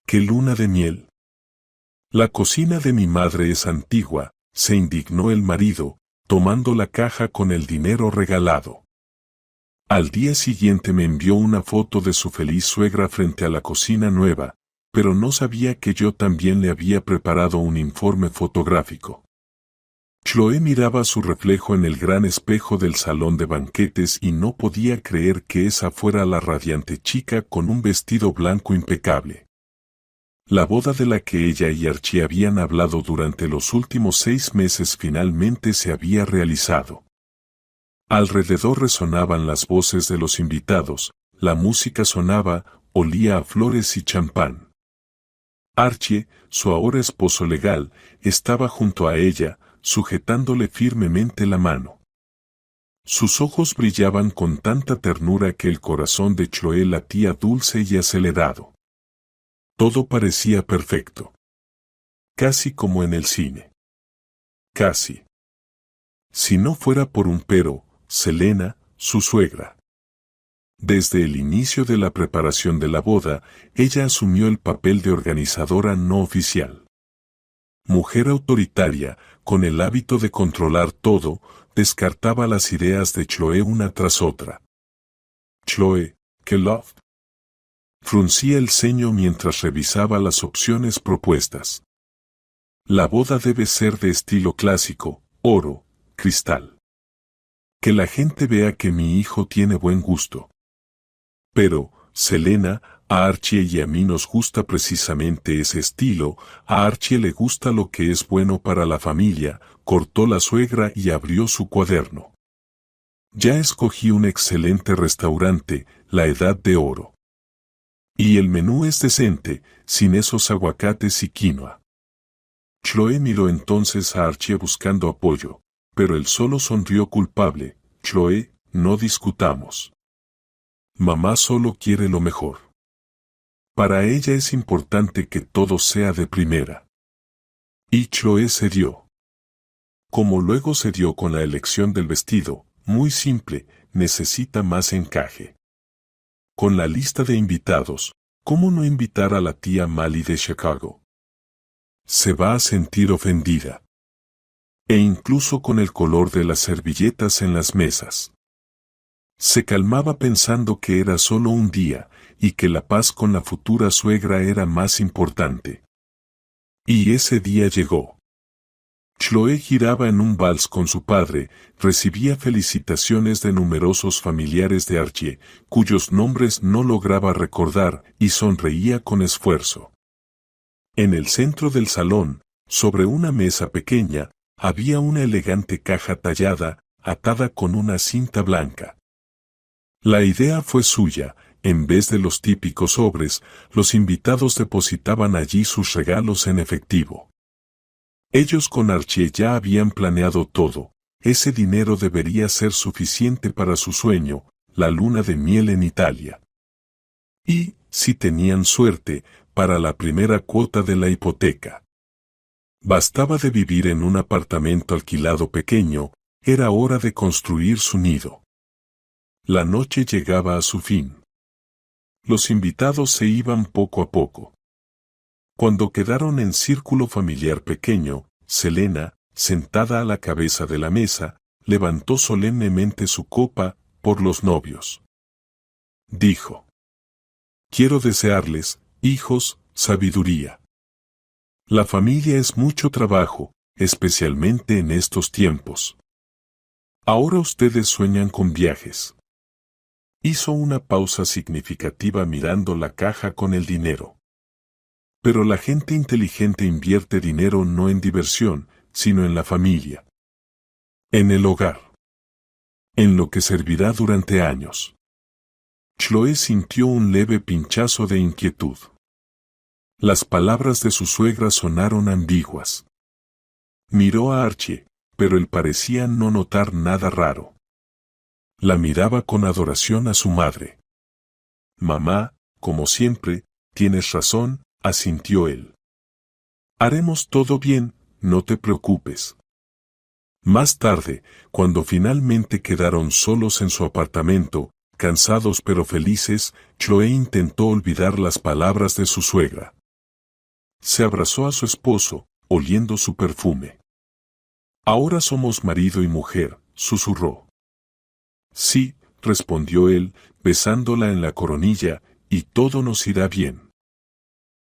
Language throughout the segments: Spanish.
¡Qué luna de miel! La cocina de mi madre es antigua, se indignó el marido, tomando la caja con el dinero regalado. Al día siguiente me envió una foto de su feliz suegra frente a la cocina nueva, pero no sabía que yo también le había preparado un informe fotográfico. Chloe miraba su reflejo en el gran espejo del salón de banquetes y no podía creer que esa fuera la radiante chica con un vestido blanco impecable. La boda de la que ella y Archie habían hablado durante los últimos 6 meses finalmente se había realizado. Alrededor resonaban las voces de los invitados, la música sonaba, olía a flores y champán. Archie, su ahora esposo legal, estaba junto a ella, sujetándole firmemente la mano. Sus ojos brillaban con tanta ternura que el corazón de Chloe latía dulce y acelerado. Todo parecía perfecto. Casi como en el cine. Casi. Si no fuera por un pero, Selena, su suegra. Desde el inicio de la preparación de la boda, ella asumió el papel de organizadora no oficial. Mujer autoritaria, con el hábito de controlar todo, descartaba las ideas de Chloe una tras otra. Chloe, ¿qué love? Fruncía el ceño mientras revisaba las opciones propuestas. La boda debe ser de estilo clásico, oro, cristal. Que la gente vea que mi hijo tiene buen gusto. Pero, Selena, a Archie y a mí nos gusta precisamente ese estilo, a Archie le gusta lo que es bueno para la familia, cortó la suegra y abrió su cuaderno. Ya escogí un excelente restaurante, la Edad de Oro. Y el menú es decente, sin esos aguacates y quinoa. Chloe miró entonces a Archie buscando apoyo, pero él solo sonrió culpable. Chloe, no discutamos. Mamá solo quiere lo mejor. Para ella es importante que todo sea de primera. Y Chloe cedió. Como luego cedió con la elección del vestido, muy simple, necesita más encaje. Con la lista de invitados, ¿cómo no invitar a la tía Mali de Chicago? Se va a sentir ofendida. E incluso con el color de las servilletas en las mesas. Se calmaba pensando que era solo un día, y que la paz con la futura suegra era más importante. Y ese día llegó. Chloe giraba en un vals con su padre, recibía felicitaciones de numerosos familiares de Archie, cuyos nombres no lograba recordar, y sonreía con esfuerzo. En el centro del salón, sobre una mesa pequeña, había una elegante caja tallada, atada con una cinta blanca. La idea fue suya. En vez de los típicos sobres, los invitados depositaban allí sus regalos en efectivo. Ellos con Archie ya habían planeado todo. Ese dinero debería ser suficiente para su sueño, la luna de miel en Italia. Y, si tenían suerte, para la primera cuota de la hipoteca. Bastaba de vivir en un apartamento alquilado pequeño, era hora de construir su nido. La noche llegaba a su fin. Los invitados se iban poco a poco. Cuando quedaron en círculo familiar pequeño, Selena, sentada a la cabeza de la mesa, levantó solemnemente su copa, por los novios. Dijo: Quiero desearles, hijos, sabiduría. La familia es mucho trabajo, especialmente en estos tiempos. Ahora ustedes sueñan con viajes. Hizo una pausa significativa mirando la caja con el dinero. Pero la gente inteligente invierte dinero no en diversión, sino en la familia. En el hogar. En lo que servirá durante años. Chloe sintió un leve pinchazo de inquietud. Las palabras de su suegra sonaron ambiguas. Miró a Archie, pero él parecía no notar nada raro. La miraba con adoración a su madre. Mamá, como siempre, tienes razón, asintió él. Haremos todo bien, no te preocupes. Más tarde, cuando finalmente quedaron solos en su apartamento, cansados pero felices, Chloe intentó olvidar las palabras de su suegra. Se abrazó a su esposo, oliendo su perfume. Ahora somos marido y mujer, susurró. Sí, respondió él, besándola en la coronilla, y todo nos irá bien.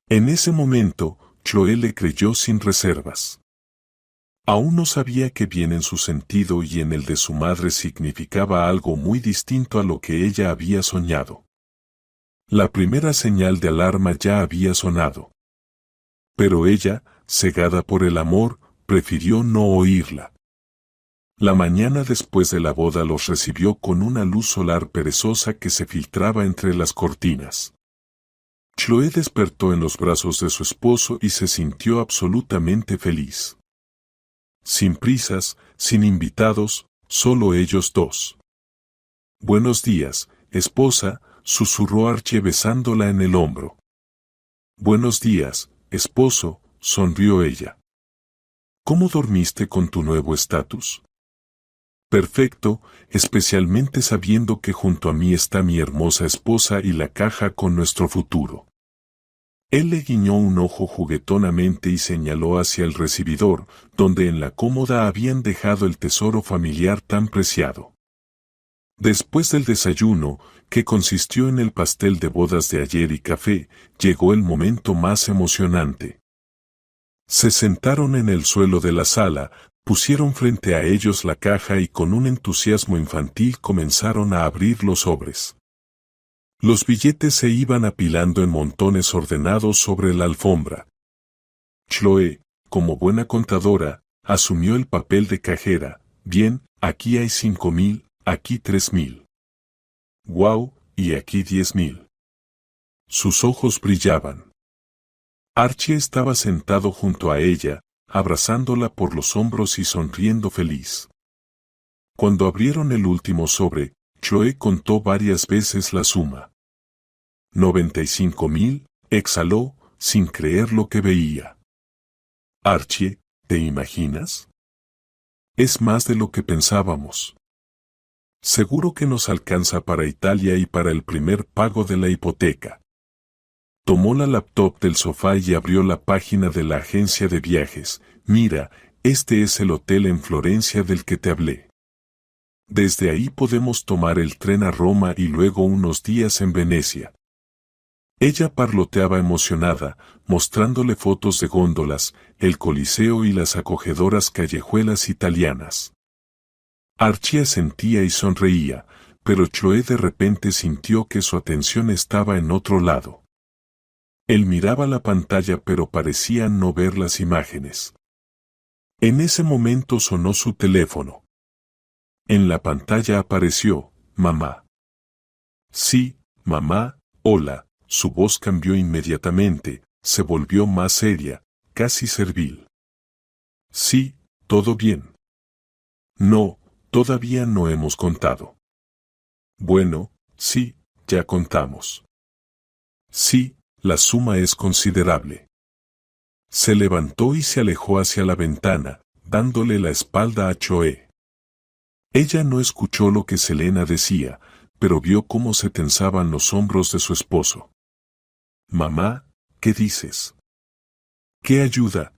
En ese momento, Chloé le creyó sin reservas. Aún no sabía que bien en su sentido y en el de su madre significaba algo muy distinto a lo que ella había soñado. La primera señal de alarma ya había sonado. Pero ella, cegada por el amor, prefirió no oírla. La mañana después de la boda los recibió con una luz solar perezosa que se filtraba entre las cortinas. Chloé despertó en los brazos de su esposo y se sintió absolutamente feliz. Sin prisas, sin invitados, solo ellos dos. Buenos días, esposa, susurró Archie besándola en el hombro. Buenos días, esposo, sonrió ella. ¿Cómo dormiste con tu nuevo estatus? Perfecto, especialmente sabiendo que junto a mí está mi hermosa esposa y la caja con nuestro futuro. Él le guiñó un ojo juguetonamente y señaló hacia el recibidor, donde en la cómoda habían dejado el tesoro familiar tan preciado. Después del desayuno, que consistió en el pastel de bodas de ayer y café, llegó el momento más emocionante. Se sentaron en el suelo de la sala, pusieron frente a ellos la caja y con un entusiasmo infantil comenzaron a abrir los sobres. Los billetes se iban apilando en montones ordenados sobre la alfombra. Chloé, como buena contadora, asumió el papel de cajera. Bien, aquí hay 5,000, aquí 3,000. ¡Guau! Y aquí 10,000. Sus ojos brillaban. Archie estaba sentado junto a ella, abrazándola por los hombros y sonriendo feliz. Cuando abrieron el último sobre, Chloé contó varias veces la suma. 95,000, exhaló, sin creer lo que veía. Archie, ¿te imaginas? Es más de lo que pensábamos. Seguro que nos alcanza para Italia y para el primer pago de la hipoteca. Tomó la laptop del sofá y abrió la página de la agencia de viajes. Mira, este es el hotel en Florencia del que te hablé. Desde ahí podemos tomar el tren a Roma y luego unos días en Venecia. Ella parloteaba emocionada, mostrándole fotos de góndolas, el Coliseo y las acogedoras callejuelas italianas. Archie asentía y sonreía, pero Chloé de repente sintió que su atención estaba en otro lado. Él miraba la pantalla pero parecía no ver las imágenes. En ese momento sonó su teléfono. En la pantalla apareció, mamá. Sí, mamá, hola, su voz cambió inmediatamente, se volvió más seria, casi servil. Sí, todo bien. No, todavía no hemos contado. Bueno, sí, ya contamos. Sí, la suma es considerable. Se levantó y se alejó hacia la ventana, dándole la espalda a Chloé. Ella no escuchó lo que Selena decía, pero vio cómo se tensaban los hombros de su esposo. Mamá, ¿qué dices? ¿Qué ayuda?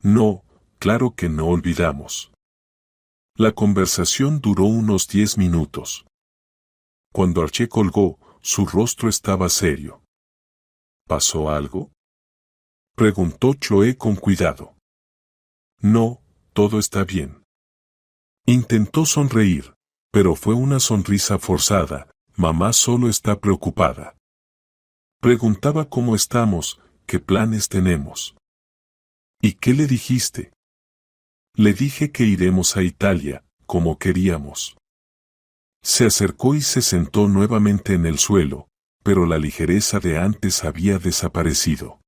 No, claro que no olvidamos. La conversación duró unos 10 minutos. Cuando Archie colgó, su rostro estaba serio. ¿Pasó algo? Preguntó Chloé con cuidado. No, todo está bien. Intentó sonreír, pero fue una sonrisa forzada. Mamá solo está preocupada. Preguntaba cómo estamos, qué planes tenemos. ¿Y qué le dijiste? Le dije que iremos a Italia, como queríamos. Se acercó y se sentó nuevamente en el suelo, pero la ligereza de antes había desaparecido.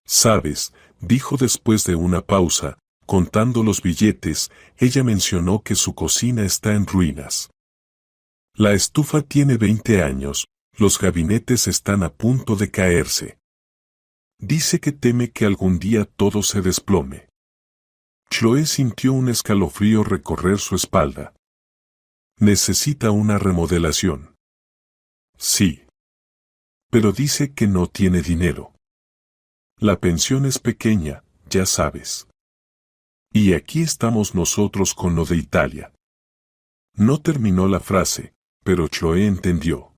Sabes, dijo después de una pausa, contando los billetes, ella mencionó que su cocina está en ruinas. La estufa tiene 20 años, los gabinetes están a punto de caerse. Dice que teme que algún día todo se desplome. Chloé sintió un escalofrío recorrer su espalda. Necesita una remodelación. Sí. Pero dice que no tiene dinero. La pensión es pequeña, ya sabes. Y aquí estamos nosotros con lo de Italia. No terminó la frase, pero Chloe entendió.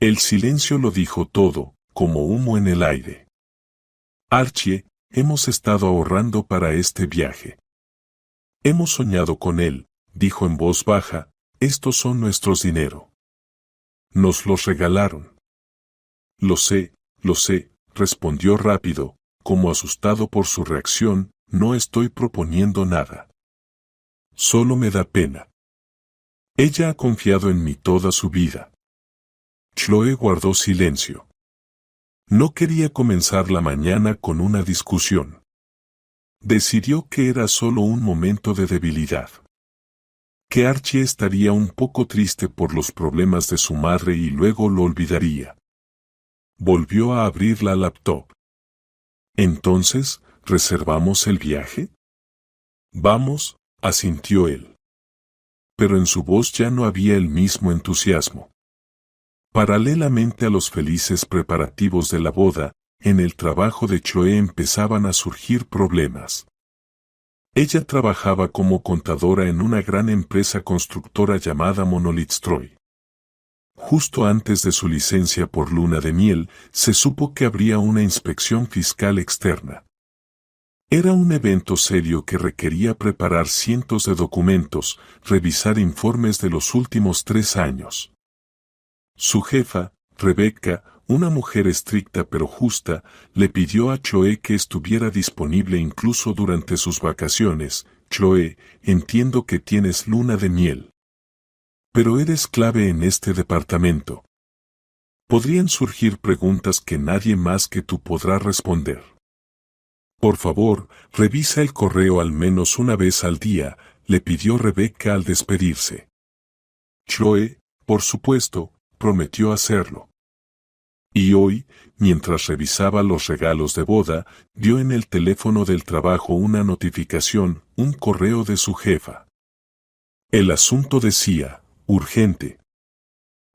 El silencio lo dijo todo, como humo en el aire. Archie, hemos estado ahorrando para este viaje. Hemos soñado con él, dijo en voz baja, estos son nuestros dinero. Nos los regalaron. Lo sé, respondió rápido, como asustado por su reacción, no estoy proponiendo nada. Solo me da pena. Ella ha confiado en mí toda su vida. Chloe guardó silencio. No quería comenzar la mañana con una discusión. Decidió que era solo un momento de debilidad. Que Archie estaría un poco triste por los problemas de su madre y luego lo olvidaría. Volvió a abrir la laptop. Entonces, ¿reservamos el viaje? Vamos, asintió él. Pero en su voz ya no había el mismo entusiasmo. Paralelamente a los felices preparativos de la boda, en el trabajo de Chloe empezaban a surgir problemas. Ella trabajaba como contadora en una gran empresa constructora llamada Monolith Troy. Justo antes de su licencia por luna de miel, se supo que habría una inspección fiscal externa. Era un evento serio que requería preparar cientos de documentos, revisar informes de los últimos 3 años. Su jefa, Rebecca, una mujer estricta pero justa, le pidió a Chloe que estuviera disponible incluso durante sus vacaciones. Chloe, entiendo que tienes luna de miel. Pero eres clave en este departamento. Podrían surgir preguntas que nadie más que tú podrá responder. Por favor, revisa el correo al menos una vez al día, le pidió Rebecca al despedirse. Chloe, por supuesto, prometió hacerlo. Y hoy, mientras revisaba los regalos de boda, vio en el teléfono del trabajo una notificación, un correo de su jefa. El asunto decía, urgente.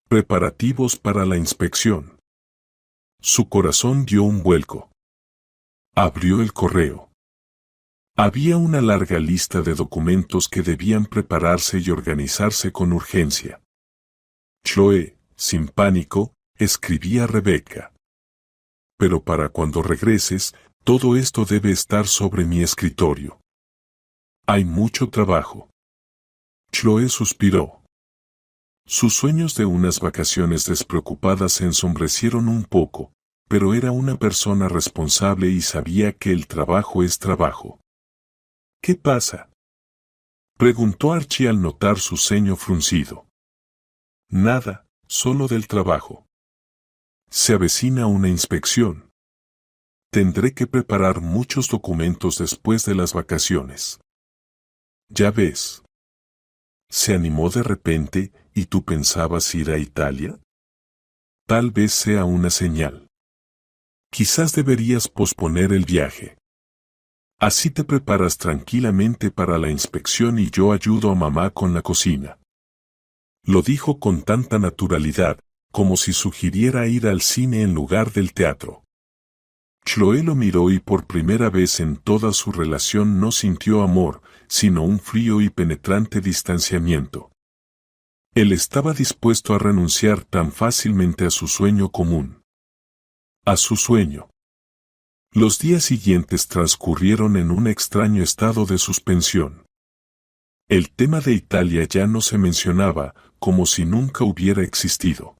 Preparativos para la inspección. Su corazón dio un vuelco. Abrió el correo. Había una larga lista de documentos que debían prepararse y organizarse con urgencia. Chloe, sin pánico, escribía a Rebecca. Pero para cuando regreses, todo esto debe estar sobre mi escritorio. Hay mucho trabajo. Chloe suspiró. Sus sueños de unas vacaciones despreocupadas se ensombrecieron un poco, pero era una persona responsable y sabía que el trabajo es trabajo. ¿Qué pasa?, preguntó Archie al notar su ceño fruncido. Nada, solo del trabajo. Se avecina una inspección. Tendré que preparar muchos documentos después de las vacaciones. Ya ves. Se animó de repente, ¿y tú pensabas ir a Italia? Tal vez sea una señal. Quizás deberías posponer el viaje. Así te preparas tranquilamente para la inspección y yo ayudo a mamá con la cocina. Lo dijo con tanta naturalidad, como si sugiriera ir al cine en lugar del teatro. Chloe lo miró y por primera vez en toda su relación no sintió amor, sino un frío y penetrante distanciamiento. Él estaba dispuesto a renunciar tan fácilmente a su sueño común. A su sueño. Los días siguientes transcurrieron en un extraño estado de suspensión. El tema de Italia ya no se mencionaba, como si nunca hubiera existido.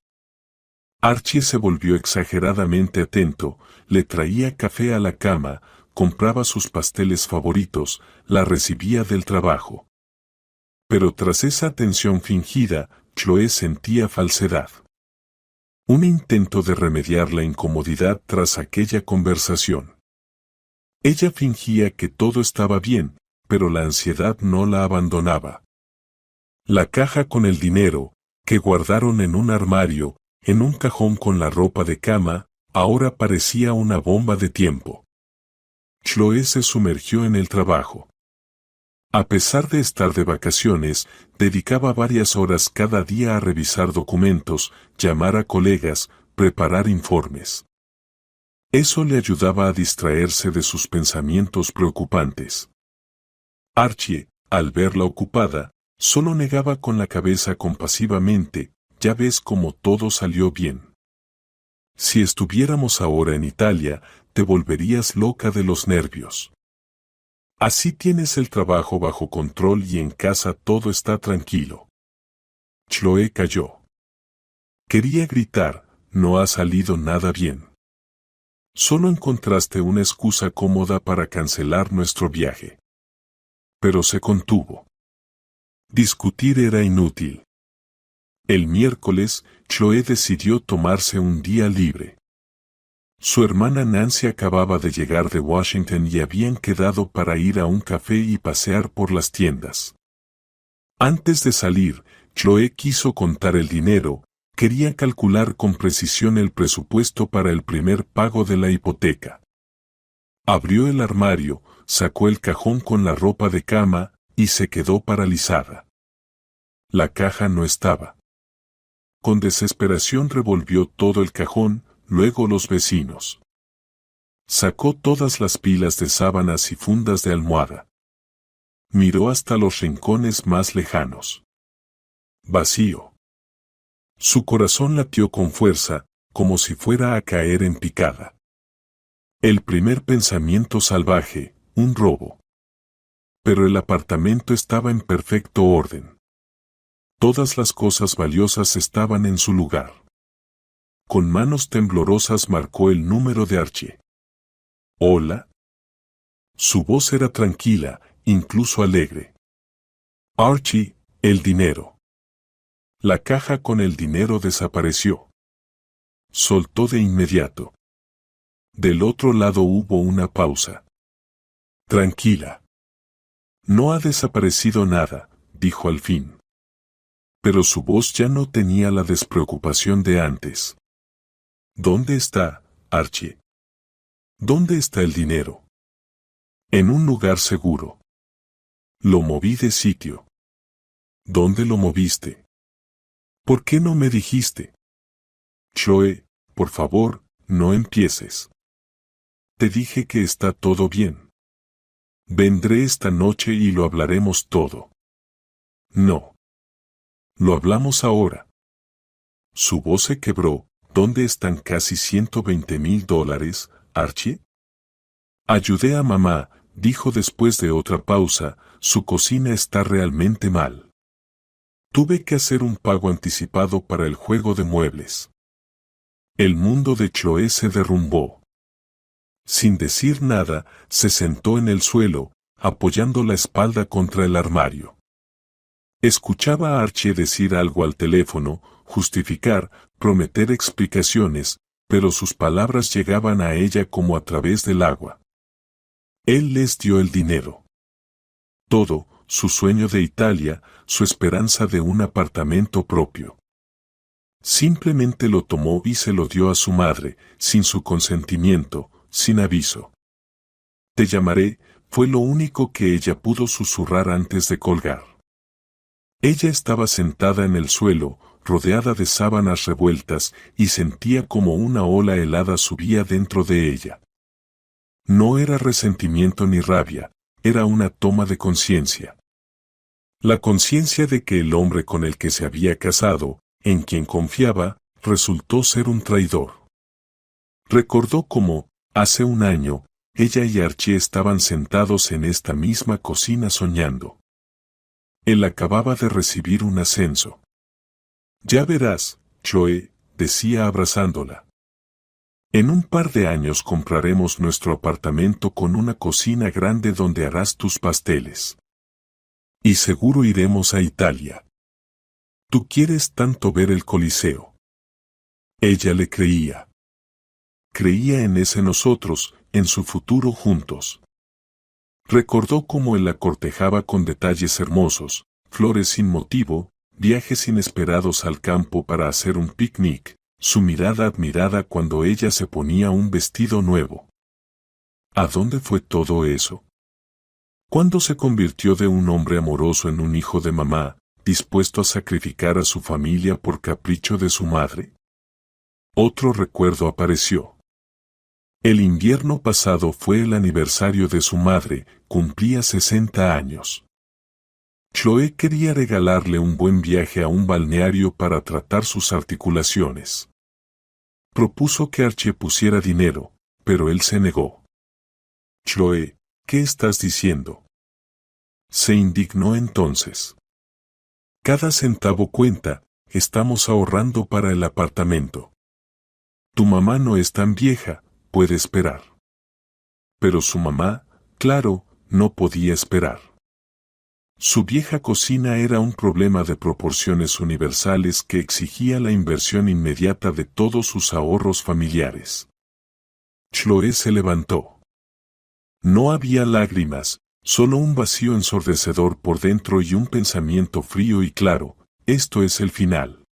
Archie se volvió exageradamente atento, le traía café a la cama, compraba sus pasteles favoritos, la recibía del trabajo. Pero tras esa atención fingida, Chloe sentía falsedad. Un intento de remediar la incomodidad tras aquella conversación. Ella fingía que todo estaba bien, pero la ansiedad no la abandonaba. La caja con el dinero, que guardaron en un armario, en un cajón con la ropa de cama, ahora parecía una bomba de tiempo. Chloe se sumergió en el trabajo. A pesar de estar de vacaciones, dedicaba varias horas cada día a revisar documentos, llamar a colegas, preparar informes. Eso le ayudaba a distraerse de sus pensamientos preocupantes. Archie, al verla ocupada, solo negaba con la cabeza compasivamente, ya ves cómo todo salió bien. Si estuviéramos ahora en Italia, te volverías loca de los nervios. Así tienes el trabajo bajo control y en casa todo está tranquilo. Chloe calló. Quería gritar, no ha salido nada bien. Solo encontraste una excusa cómoda para cancelar nuestro viaje. Pero se contuvo. Discutir era inútil. El miércoles, Chloe decidió tomarse un día libre. Su hermana Nancy acababa de llegar de Washington y habían quedado para ir a un café y pasear por las tiendas. Antes de salir, Chloe quiso contar el dinero, quería calcular con precisión el presupuesto para el primer pago de la hipoteca. Abrió el armario, sacó el cajón con la ropa de cama, y se quedó paralizada. La caja no estaba. Con desesperación revolvió todo el cajón, luego los vecinos. Sacó todas las pilas de sábanas y fundas de almohada. Miró hasta los rincones más lejanos. Vacío. Su corazón latió con fuerza, como si fuera a caer en picada. El primer pensamiento salvaje, un robo. Pero el apartamento estaba en perfecto orden. Todas las cosas valiosas estaban en su lugar. Con manos temblorosas marcó el número de Archie. ¿Hola? Su voz era tranquila, incluso alegre. Archie, el dinero. La caja con el dinero desapareció. Soltó de inmediato. Del otro lado hubo una pausa. Tranquila. No ha desaparecido nada, dijo al fin. Pero su voz ya no tenía la despreocupación de antes. ¿Dónde está, Archie? ¿Dónde está el dinero? En un lugar seguro. Lo moví de sitio. ¿Dónde lo moviste? ¿Por qué no me dijiste? Chloe, por favor, no empieces. Te dije que está todo bien. Vendré esta noche y lo hablaremos todo. No. Lo hablamos ahora. Su voz se quebró. ¿Dónde están casi $120,000, Archie? Ayudé a mamá, dijo después de otra pausa, su cocina está realmente mal. Tuve que hacer un pago anticipado para el juego de muebles. El mundo de Chloe se derrumbó. Sin decir nada, se sentó en el suelo, apoyando la espalda contra el armario. Escuchaba a Archie decir algo al teléfono, justificar, prometer explicaciones, pero sus palabras llegaban a ella como a través del agua. Él les dio el dinero. Todo, su sueño de Italia, su esperanza de un apartamento propio. Simplemente lo tomó y se lo dio a su madre, sin su consentimiento, sin aviso. Te llamaré, fue lo único que ella pudo susurrar antes de colgar. Ella estaba sentada en el suelo, rodeada de sábanas revueltas, y sentía como una ola helada subía dentro de ella. No era resentimiento ni rabia, era una toma de conciencia. La conciencia de que el hombre con el que se había casado, en quien confiaba, resultó ser un traidor. Recordó cómo, hace un año, ella y Archie estaban sentados en esta misma cocina soñando. Él acababa de recibir un ascenso. Ya verás, Chloe, decía abrazándola. En un par de años compraremos nuestro apartamento con una cocina grande donde harás tus pasteles. Y seguro iremos a Italia. Tú quieres tanto ver el Coliseo. Ella le creía. Creía en ese nosotros, en su futuro juntos. Recordó cómo él la cortejaba con detalles hermosos, flores sin motivo, viajes inesperados al campo para hacer un picnic, su mirada admirada cuando ella se ponía un vestido nuevo. ¿A dónde fue todo eso? ¿Cuándo se convirtió de un hombre amoroso en un hijo de mamá, dispuesto a sacrificar a su familia por capricho de su madre? Otro recuerdo apareció. El invierno pasado fue el aniversario de su madre, cumplía 60 años. Chloe quería regalarle un buen viaje a un balneario para tratar sus articulaciones. Propuso que Archie pusiera dinero, pero él se negó. Chloe, ¿qué estás diciendo? Se indignó entonces. Cada centavo cuenta, estamos ahorrando para el apartamento. Tu mamá no es tan vieja, puede esperar. Pero su mamá, claro, no podía esperar. Su vieja cocina era un problema de proporciones universales que exigía la inversión inmediata de todos sus ahorros familiares. Chloe se levantó. No había lágrimas, solo un vacío ensordecedor por dentro y un pensamiento frío y claro, esto es el final.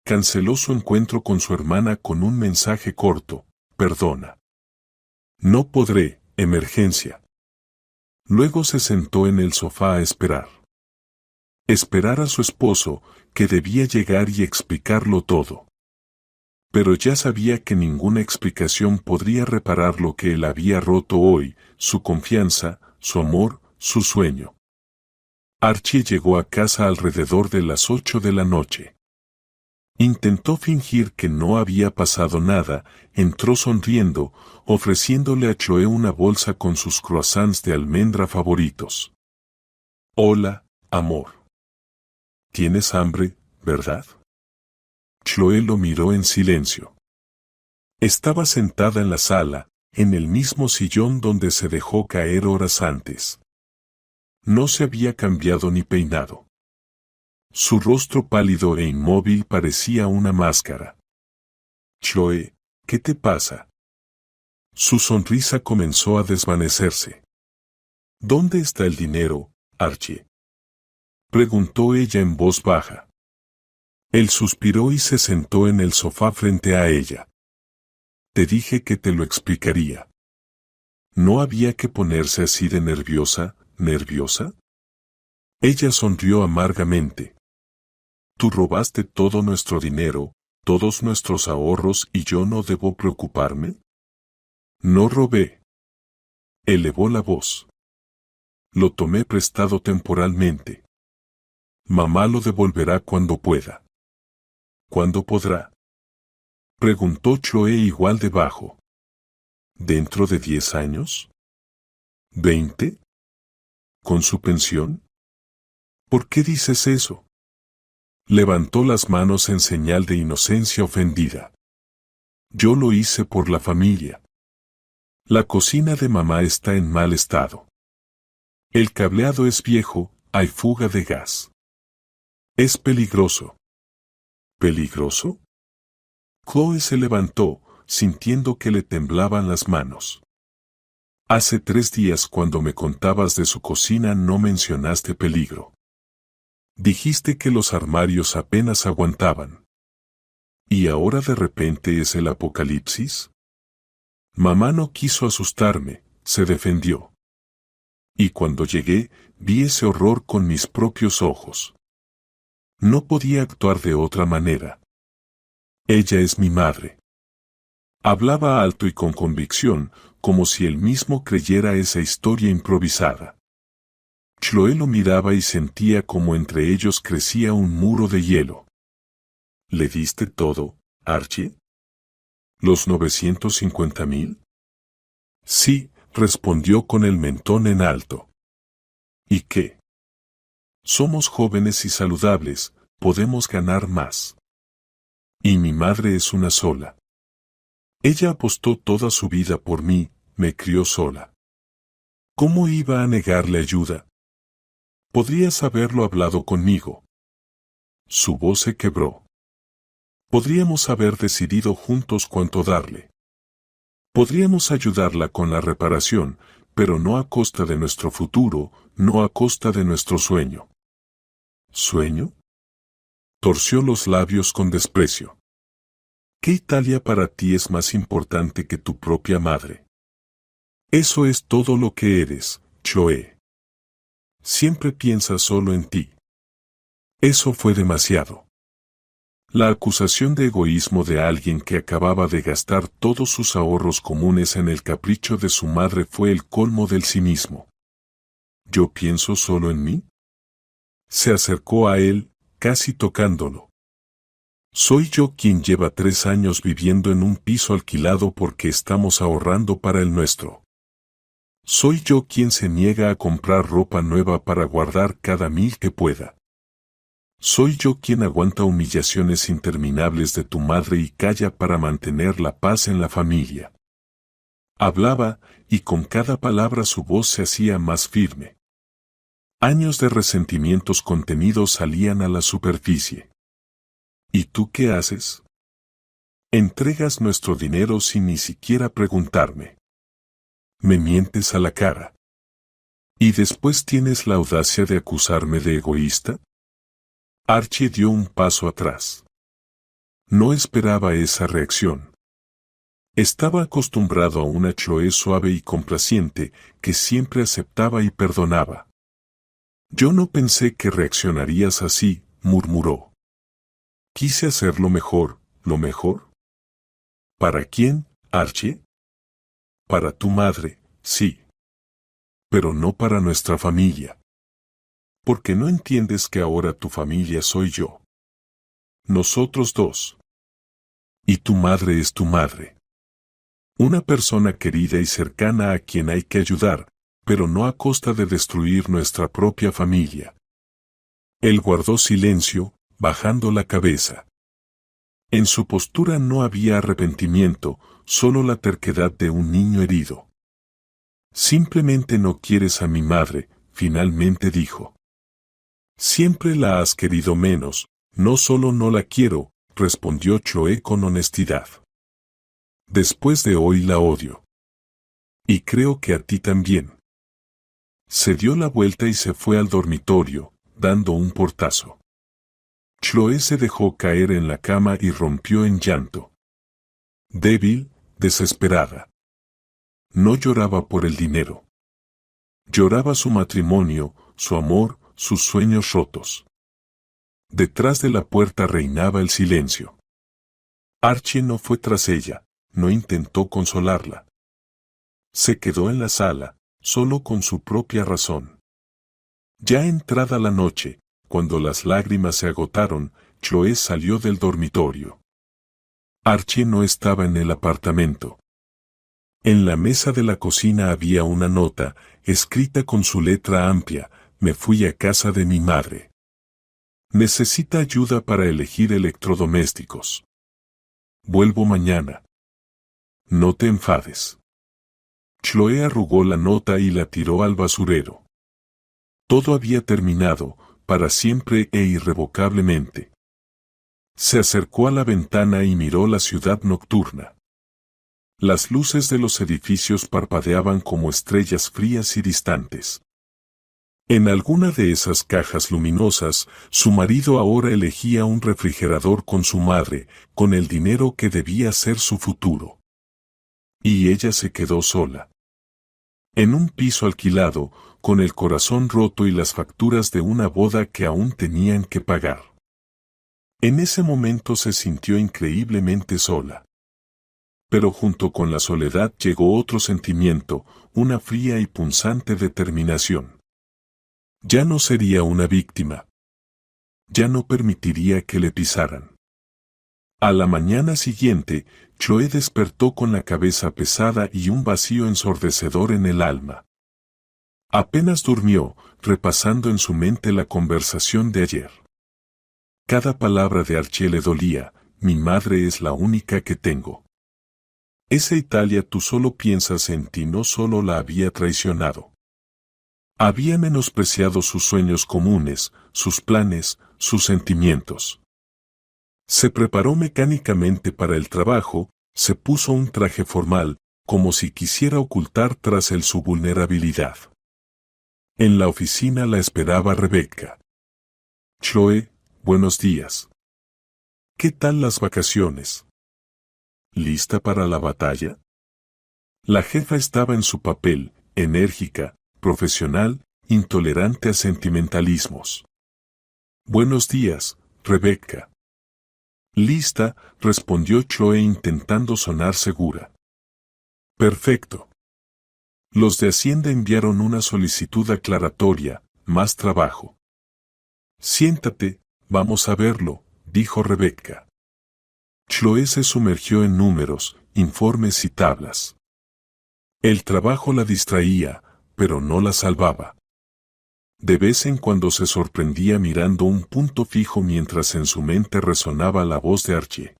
Canceló su encuentro con su hermana con un mensaje corto, perdona. No podré, emergencia. Luego se sentó en el sofá a esperar. Esperar a su esposo, que debía llegar y explicarlo todo. Pero ya sabía que ninguna explicación podría reparar lo que él había roto hoy, su confianza, su amor, su sueño. Archie llegó a casa alrededor de las 8 de la noche. Intentó fingir que no había pasado nada, entró sonriendo, ofreciéndole a Chloe una bolsa con sus croissants de almendra favoritos. Hola, amor. ¿Tienes hambre, verdad? Chloe lo miró en silencio. Estaba sentada en la sala, en el mismo sillón donde se dejó caer horas antes. No se había cambiado ni peinado. Su rostro pálido e inmóvil parecía una máscara. Chloe, ¿qué te pasa? Su sonrisa comenzó a desvanecerse. ¿Dónde está el dinero, Archie? Preguntó ella en voz baja. Él suspiró y se sentó en el sofá frente a ella. Te dije que te lo explicaría. ¿No había que ponerse así de nerviosa, nerviosa? Ella sonrió amargamente. Tú robaste todo nuestro dinero, todos nuestros ahorros y yo no debo preocuparme. No robé. Elevó la voz. Lo tomé prestado temporalmente. Mamá lo devolverá cuando pueda. ¿Cuándo podrá? Preguntó Chloe igual de bajo. ¿Dentro de 10 años? ¿20? ¿Con su pensión? ¿Por qué dices eso? Levantó las manos en señal de inocencia ofendida. Yo lo hice por la familia. La cocina de mamá está en mal estado. El cableado es viejo, hay fuga de gas. Es peligroso. ¿Peligroso? Chloe se levantó, sintiendo que le temblaban las manos. Hace 3 días cuando me contabas de su cocina no mencionaste peligro. Dijiste que los armarios apenas aguantaban. ¿Y ahora de repente es el apocalipsis? Mamá no quiso asustarme, se defendió. Y cuando llegué, vi ese horror con mis propios ojos. No podía actuar de otra manera. Ella es mi madre. Hablaba alto y con convicción, como si él mismo creyera esa historia improvisada. Chloe lo miraba y sentía como entre ellos crecía un muro de hielo. ¿Le diste todo, Archie? ¿Los 950,000? Sí, respondió con el mentón en alto. ¿Y qué? Somos jóvenes y saludables, podemos ganar más. Y mi madre es una sola. Ella apostó toda su vida por mí, me crió sola. ¿Cómo iba a negarle ayuda? Podrías haberlo hablado conmigo. Su voz se quebró. Podríamos haber decidido juntos cuánto darle. Podríamos ayudarla con la reparación, pero no a costa de nuestro futuro, no a costa de nuestro sueño. ¿Sueño? Torció los labios con desprecio. ¿Qué Italia para ti es más importante que tu propia madre? Eso es todo lo que eres, Chloe. Siempre piensas solo en ti. Eso fue demasiado. La acusación de egoísmo de alguien que acababa de gastar todos sus ahorros comunes en el capricho de su madre fue el colmo del cinismo. ¿Yo pienso solo en mí? Se acercó a él, casi tocándolo. Soy yo quien lleva 3 años viviendo en un piso alquilado porque estamos ahorrando para el nuestro. Soy yo quien se niega a comprar ropa nueva para guardar cada 1000 que pueda. Soy yo quien aguanta humillaciones interminables de tu madre y calla para mantener la paz en la familia. Hablaba, y con cada palabra su voz se hacía más firme. Años de resentimientos contenidos salían a la superficie. ¿Y tú qué haces? Entregas nuestro dinero sin ni siquiera preguntarme. Me mientes a la cara. ¿Y después tienes la audacia de acusarme de egoísta? Archie dio un paso atrás. No esperaba esa reacción. Estaba acostumbrado a una Chloe suave y complaciente que siempre aceptaba y perdonaba. Yo no pensé que reaccionarías así, murmuró. Quise hacer lo mejor, ¿lo mejor? ¿Para quién, Archie? Para tu madre, sí. Pero no para nuestra familia. Porque no entiendes que ahora tu familia soy yo. Nosotros dos. Y tu madre es tu madre. Una persona querida y cercana a quien hay que ayudar, pero no a costa de destruir nuestra propia familia. Él guardó silencio, bajando la cabeza. En su postura no había arrepentimiento, solo la terquedad de un niño herido. Simplemente no quieres a mi madre, finalmente dijo. Siempre la has querido menos, no solo no la quiero, respondió Chloe con honestidad. Después de hoy la odio. Y creo que a ti también. Se dio la vuelta y se fue al dormitorio, dando un portazo. Chloe se dejó caer en la cama y rompió en llanto. Débil, desesperada. No lloraba por el dinero. Lloraba su matrimonio, su amor, sus sueños rotos. Detrás de la puerta reinaba el silencio. Archie no fue tras ella, no intentó consolarla. Se quedó en la sala, solo con su propia razón. Ya entrada la noche, cuando las lágrimas se agotaron, Chloe salió del dormitorio. Archie no estaba en el apartamento. En la mesa de la cocina había una nota, escrita con su letra amplia: me fui a casa de mi madre. Necesita ayuda para elegir electrodomésticos. Vuelvo mañana. No te enfades. Chloe arrugó la nota y la tiró al basurero. Todo había terminado, para siempre e irrevocablemente. Se acercó a la ventana y miró la ciudad nocturna. Las luces de los edificios parpadeaban como estrellas frías y distantes. En alguna de esas cajas luminosas, su marido ahora elegía un refrigerador con su madre, con el dinero que debía ser su futuro. Y ella se quedó sola. En un piso alquilado, con el corazón roto y las facturas de una boda que aún tenían que pagar. En ese momento se sintió increíblemente sola. Pero junto con la soledad llegó otro sentimiento, una fría y punzante determinación. Ya no sería una víctima. Ya no permitiría que le pisaran. A la mañana siguiente, Chloe despertó con la cabeza pesada y un vacío ensordecedor en el alma. Apenas durmió, repasando en su mente la conversación de ayer. Cada palabra de Archie le dolía: mi madre es la única que tengo. Esa Italia, tú solo piensas en ti, no solo la había traicionado. Había menospreciado sus sueños comunes, sus planes, sus sentimientos. Se preparó mecánicamente para el trabajo, se puso un traje formal, como si quisiera ocultar tras él su vulnerabilidad. En la oficina la esperaba Rebecca. Chloe, buenos días. ¿Qué tal las vacaciones? ¿Lista para la batalla? La jefa estaba en su papel, enérgica, profesional, intolerante a sentimentalismos. Buenos días, Rebecca. Lista, respondió Chloe intentando sonar segura. Perfecto. Los de Hacienda enviaron una solicitud aclaratoria, más trabajo. Siéntate, vamos a verlo, dijo Rebecca. Chloe se sumergió en números, informes y tablas. El trabajo la distraía, pero no la salvaba. De vez en cuando se sorprendía mirando un punto fijo mientras en su mente resonaba la voz de Archie.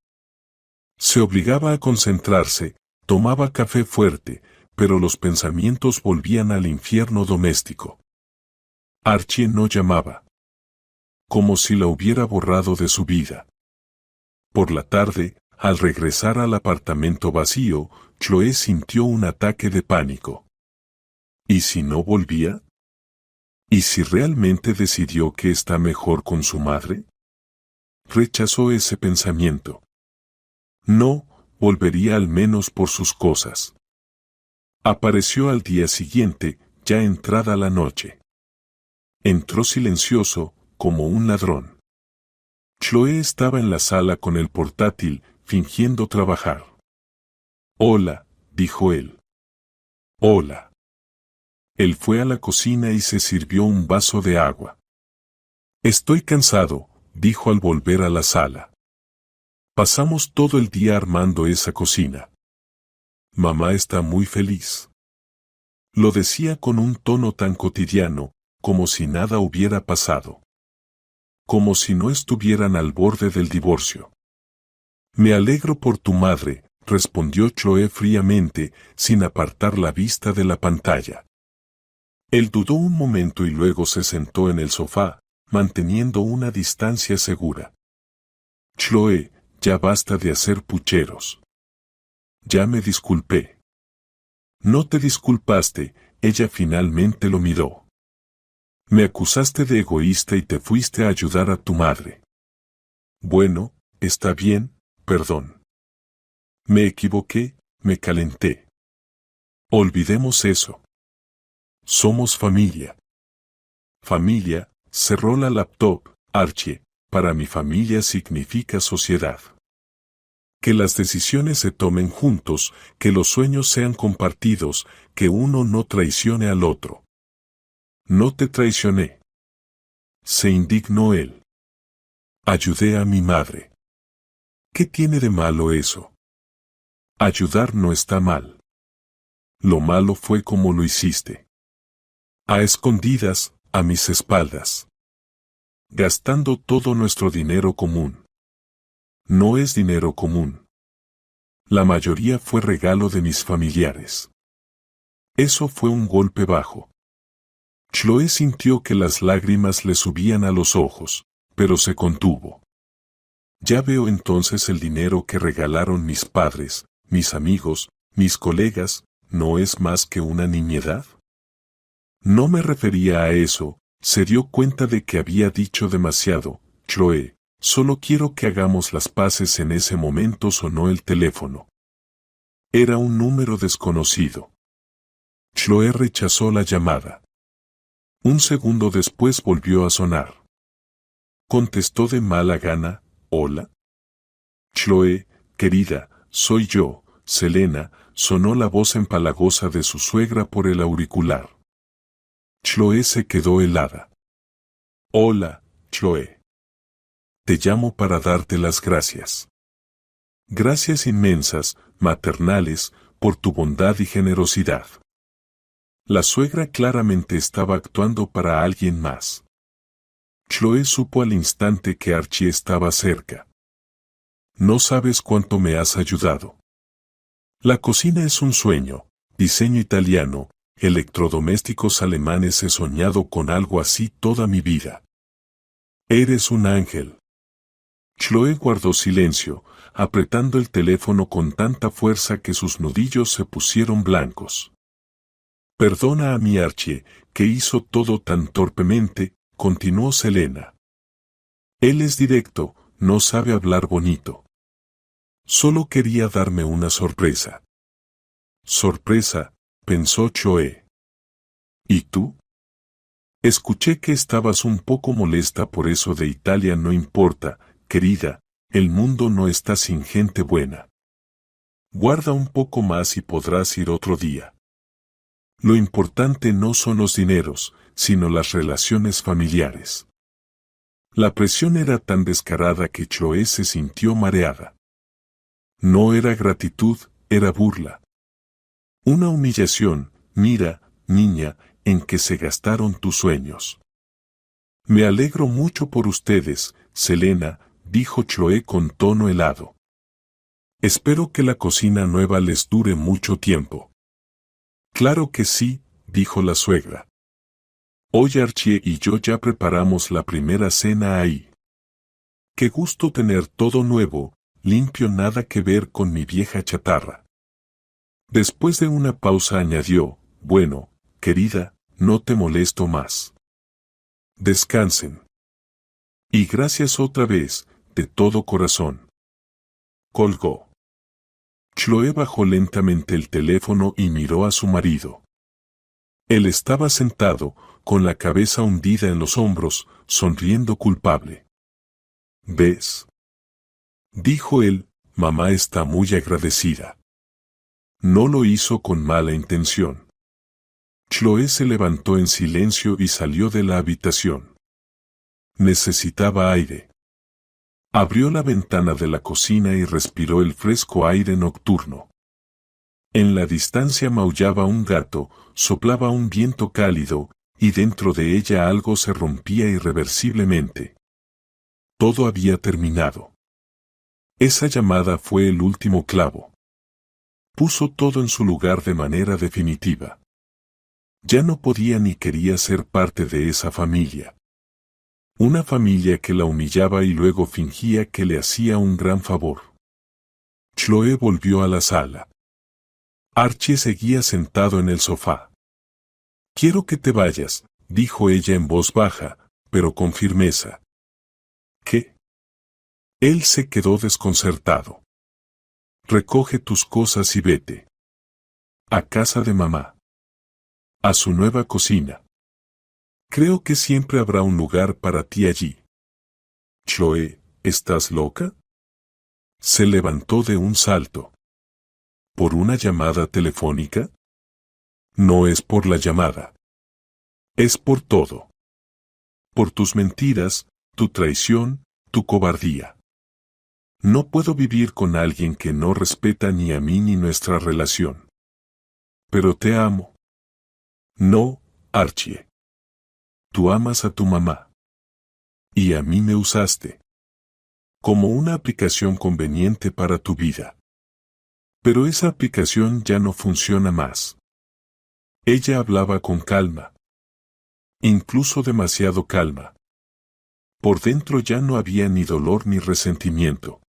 Se obligaba a concentrarse, tomaba café fuerte, pero los pensamientos volvían al infierno doméstico. Archie no llamaba. Como si la hubiera borrado de su vida. Por la tarde, al regresar al apartamento vacío, Chloe sintió un ataque de pánico. ¿Y si no volvía? ¿Y si realmente decidió que está mejor con su madre? Rechazó ese pensamiento. No, volvería al menos por sus cosas. Apareció al día siguiente, ya entrada la noche. Entró silencioso, como un ladrón. Chloe estaba en la sala con el portátil, fingiendo trabajar. Hola, dijo él. Hola. Él fue a la cocina y se sirvió un vaso de agua. Estoy cansado, dijo al volver a la sala. Pasamos todo el día armando esa cocina. Mamá está muy feliz. Lo decía con un tono tan cotidiano, como si nada hubiera pasado. Como si no estuvieran al borde del divorcio. Me alegro por tu madre, respondió Chloe fríamente, sin apartar la vista de la pantalla. Él dudó un momento y luego se sentó en el sofá, manteniendo una distancia segura. Chloe, ya basta de hacer pucheros. Ya me disculpé. No te disculpaste, ella finalmente lo miró. Me acusaste de egoísta y te fuiste a ayudar a tu madre. Bueno, está bien, perdón. Me equivoqué, me calenté. Olvidemos eso. Somos familia. Familia, cerró la laptop, Archie, para mi familia significa sociedad. Que las decisiones se tomen juntos, que los sueños sean compartidos, que uno no traicione al otro. No te traicioné. Se indignó él. Ayudé a mi madre. ¿Qué tiene de malo eso? Ayudar no está mal. Lo malo fue como lo hiciste. A escondidas, a mis espaldas. Gastando todo nuestro dinero común. No es dinero común. La mayoría fue regalo de mis familiares. Eso fue un golpe bajo. Chloe sintió que las lágrimas le subían a los ojos, pero se contuvo. Ya veo entonces el dinero que regalaron mis padres, mis amigos, mis colegas, ¿no es más que una niñedad? No me refería a eso, se dio cuenta de que había dicho demasiado. Chloe, solo quiero que hagamos las paces. En ese momento sonó el teléfono. Era un número desconocido. Chloe rechazó la llamada. Un segundo después volvió a sonar. Contestó de mala gana, hola. Chloe, querida, soy yo, Selena, sonó la voz empalagosa de su suegra por el auricular. Chloe se quedó helada. Hola, Chloe. Te llamo para darte las gracias. Gracias inmensas, maternales, por tu bondad y generosidad. La suegra claramente estaba actuando para alguien más. Chloe supo al instante que Archie estaba cerca. No sabes cuánto me has ayudado. La cocina es un sueño, diseño italiano, electrodomésticos alemanes. He soñado con algo así toda mi vida. Eres un ángel. Chloe guardó silencio, apretando el teléfono con tanta fuerza que sus nudillos se pusieron blancos. Perdona a mi Archie, que hizo todo tan torpemente, continuó Selena. Él es directo, no sabe hablar bonito. Solo quería darme una sorpresa. Sorpresa, pensó Chloe. ¿Y tú? Escuché que estabas un poco molesta por eso de Italia. No importa, querida, el mundo no está sin gente buena. Guarda un poco más y podrás ir otro día. Lo importante no son los dineros, sino las relaciones familiares. La presión era tan descarada que Chloe se sintió mareada. No era gratitud, era burla. Una humillación, mira, niña, en que se gastaron tus sueños. Me alegro mucho por ustedes, Selena, dijo Chloe con tono helado. Espero que la cocina nueva les dure mucho tiempo. Claro que sí, dijo la suegra. Hoy Archie y yo ya preparamos la primera cena ahí. Qué gusto tener todo nuevo, limpio, nada que ver con mi vieja chatarra. Después de una pausa añadió, bueno, querida, no te molesto más. Descansen. Y gracias otra vez, de todo corazón. Colgó. Chloe bajó lentamente el teléfono y miró a su marido. Él estaba sentado, con la cabeza hundida en los hombros, sonriendo culpable. ¿Ves? Dijo él, mamá está muy agradecida. No lo hizo con mala intención. Chloe se levantó en silencio y salió de la habitación. Necesitaba aire. Abrió la ventana de la cocina y respiró el fresco aire nocturno. En la distancia maullaba un gato, soplaba un viento cálido, y dentro de ella algo se rompía irreversiblemente. Todo había terminado. Esa llamada fue el último clavo. Puso todo en su lugar de manera definitiva. Ya no podía ni quería ser parte de esa familia. Una familia que la humillaba y luego fingía que le hacía un gran favor. Chloe volvió a la sala. Archie seguía sentado en el sofá. Quiero que te vayas, dijo ella en voz baja, pero con firmeza. ¿Qué? Él se quedó desconcertado. Recoge tus cosas y vete. A casa de mamá. A su nueva cocina. Creo que siempre habrá un lugar para ti allí. Chloe, ¿estás loca? Se levantó de un salto. ¿Por una llamada telefónica? No es por la llamada. Es por todo. Por tus mentiras, tu traición, tu cobardía. No puedo vivir con alguien que no respeta ni a mí ni nuestra relación. Pero te amo. No, Archie. Tú amas a tu mamá. Y a mí me usaste. Como una aplicación conveniente para tu vida. Pero esa aplicación ya no funciona más. Ella hablaba con calma. Incluso demasiado calma. Por dentro ya no había ni dolor ni resentimiento.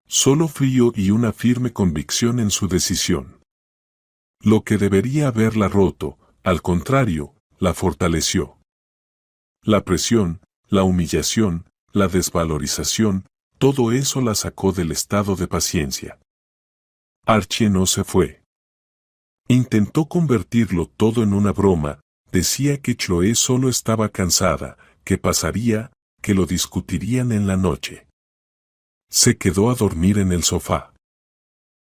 Solo frío y una firme convicción en su decisión. Lo que debería haberla roto, al contrario, la fortaleció. La presión, la humillación, la desvalorización, todo eso la sacó del estado de paciencia. Archie no se fue. Intentó convertirlo todo en una broma, decía que Chloe solo estaba cansada, que pasaría, que lo discutirían en la noche. Se quedó a dormir en el sofá.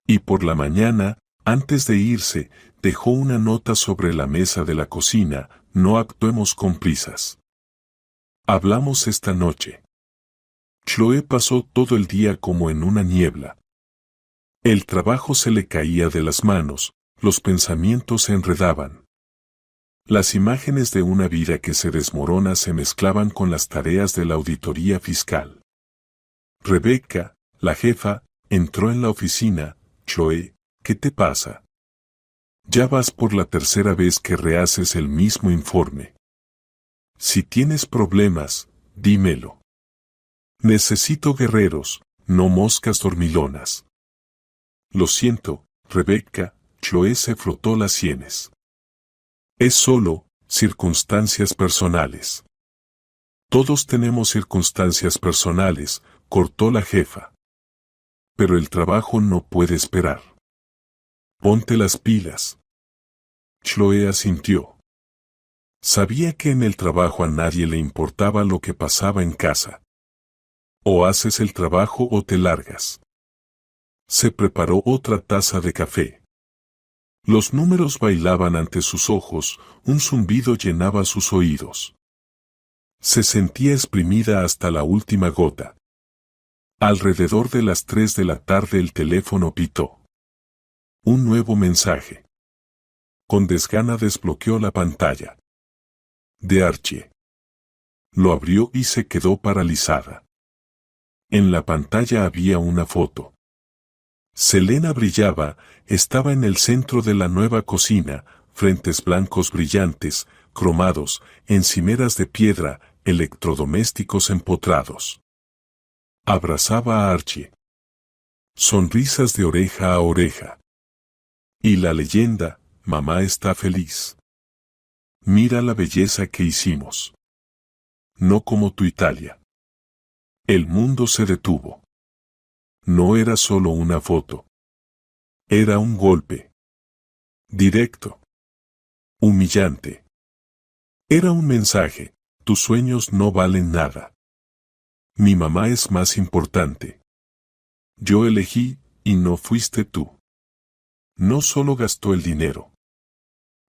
Y por la mañana, antes de irse, dejó una nota sobre la mesa de la cocina, no actuemos con prisas. Hablamos esta noche. Chloe pasó todo el día como en una niebla. El trabajo se le caía de las manos, los pensamientos se enredaban. Las imágenes de una vida que se desmorona se mezclaban con las tareas de la auditoría fiscal. Rebecca, la jefa, entró en la oficina. Chloe, ¿qué te pasa? Ya vas por la tercera vez que rehaces el mismo informe. Si tienes problemas, dímelo. Necesito guerreros, no moscas dormilonas. Lo siento, Rebecca, Chloe se frotó las sienes. Es solo, circunstancias personales. Todos tenemos circunstancias personales, cortó la jefa. Pero el trabajo no puede esperar. Ponte las pilas. Chloe asintió. Sabía que en el trabajo a nadie le importaba lo que pasaba en casa. O haces el trabajo o te largas. Se preparó otra taza de café. Los números bailaban ante sus ojos, un zumbido llenaba sus oídos. Se sentía exprimida hasta la última gota. Alrededor de las 3 de la tarde el teléfono pitó. Un nuevo mensaje. Con desgana desbloqueó la pantalla. De Archie. Lo abrió y se quedó paralizada. En la pantalla había una foto. Selena brillaba, estaba en el centro de la nueva cocina, frentes blancos brillantes, cromados, encimeras de piedra, electrodomésticos empotrados. Abrazaba a Archie. Sonrisas de oreja a oreja. Y la leyenda, mamá está feliz. Mira la belleza que hicimos. No como tu Italia. El mundo se detuvo. No era solo una foto. Era un golpe. Directo. Humillante. Era un mensaje, tus sueños no valen nada. Mi mamá es más importante. Yo elegí, y no fuiste tú. No solo gastó el dinero.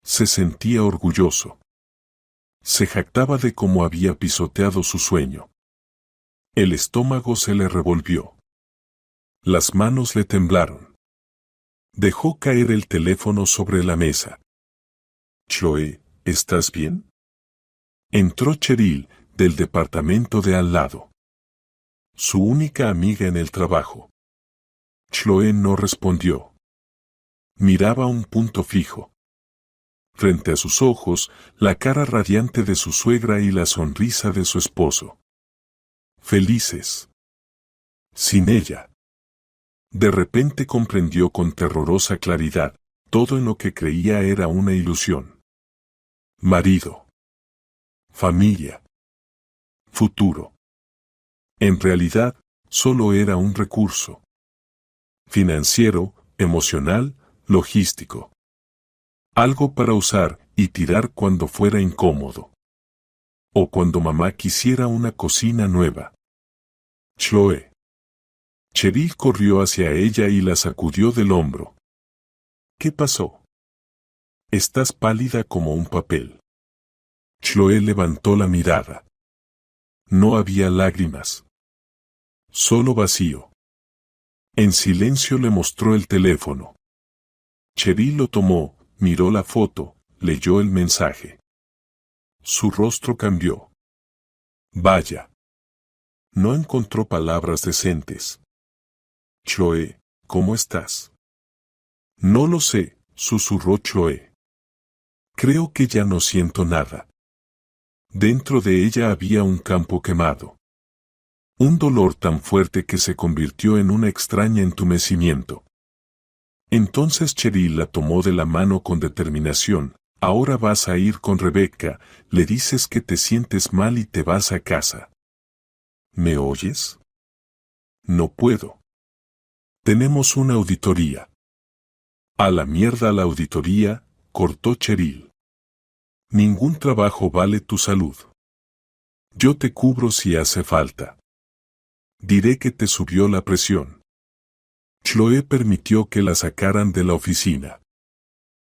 Se sentía orgulloso. Se jactaba de cómo había pisoteado su sueño. El estómago se le revolvió. Las manos le temblaron. Dejó caer el teléfono sobre la mesa. Chloe, ¿estás bien? Entró Cheryl, del departamento de al lado. Su única amiga en el trabajo. Chloe no respondió. Miraba un punto fijo. Frente a sus ojos, la cara radiante de su suegra y la sonrisa de su esposo. Felices. Sin ella. De repente comprendió con terrorosa claridad, todo en lo que creía era una ilusión. Marido. Familia. Futuro. En realidad, solo era un recurso. Financiero, emocional, logístico. Algo para usar y tirar cuando fuera incómodo. O cuando mamá quisiera una cocina nueva. Chloe. Cheryl corrió hacia ella y la sacudió del hombro. ¿Qué pasó? Estás pálida como un papel. Chloe levantó la mirada. No había lágrimas. Solo vacío. En silencio le mostró el teléfono. Cheryl lo tomó, miró la foto, leyó el mensaje. Su rostro cambió. Vaya. No encontró palabras decentes. Chloe, ¿cómo estás? No lo sé, susurró Chloe. Creo que ya no siento nada. Dentro de ella había un campo quemado. Un dolor tan fuerte que se convirtió en un extraño entumecimiento. Entonces Cheryl la tomó de la mano con determinación. Ahora vas a ir con Rebecca, le dices que te sientes mal y te vas a casa. ¿Me oyes? No puedo. Tenemos una auditoría. A la mierda la auditoría, cortó Cheryl. Ningún trabajo vale tu salud. Yo te cubro si hace falta. Diré que te subió la presión. Chloe permitió que la sacaran de la oficina.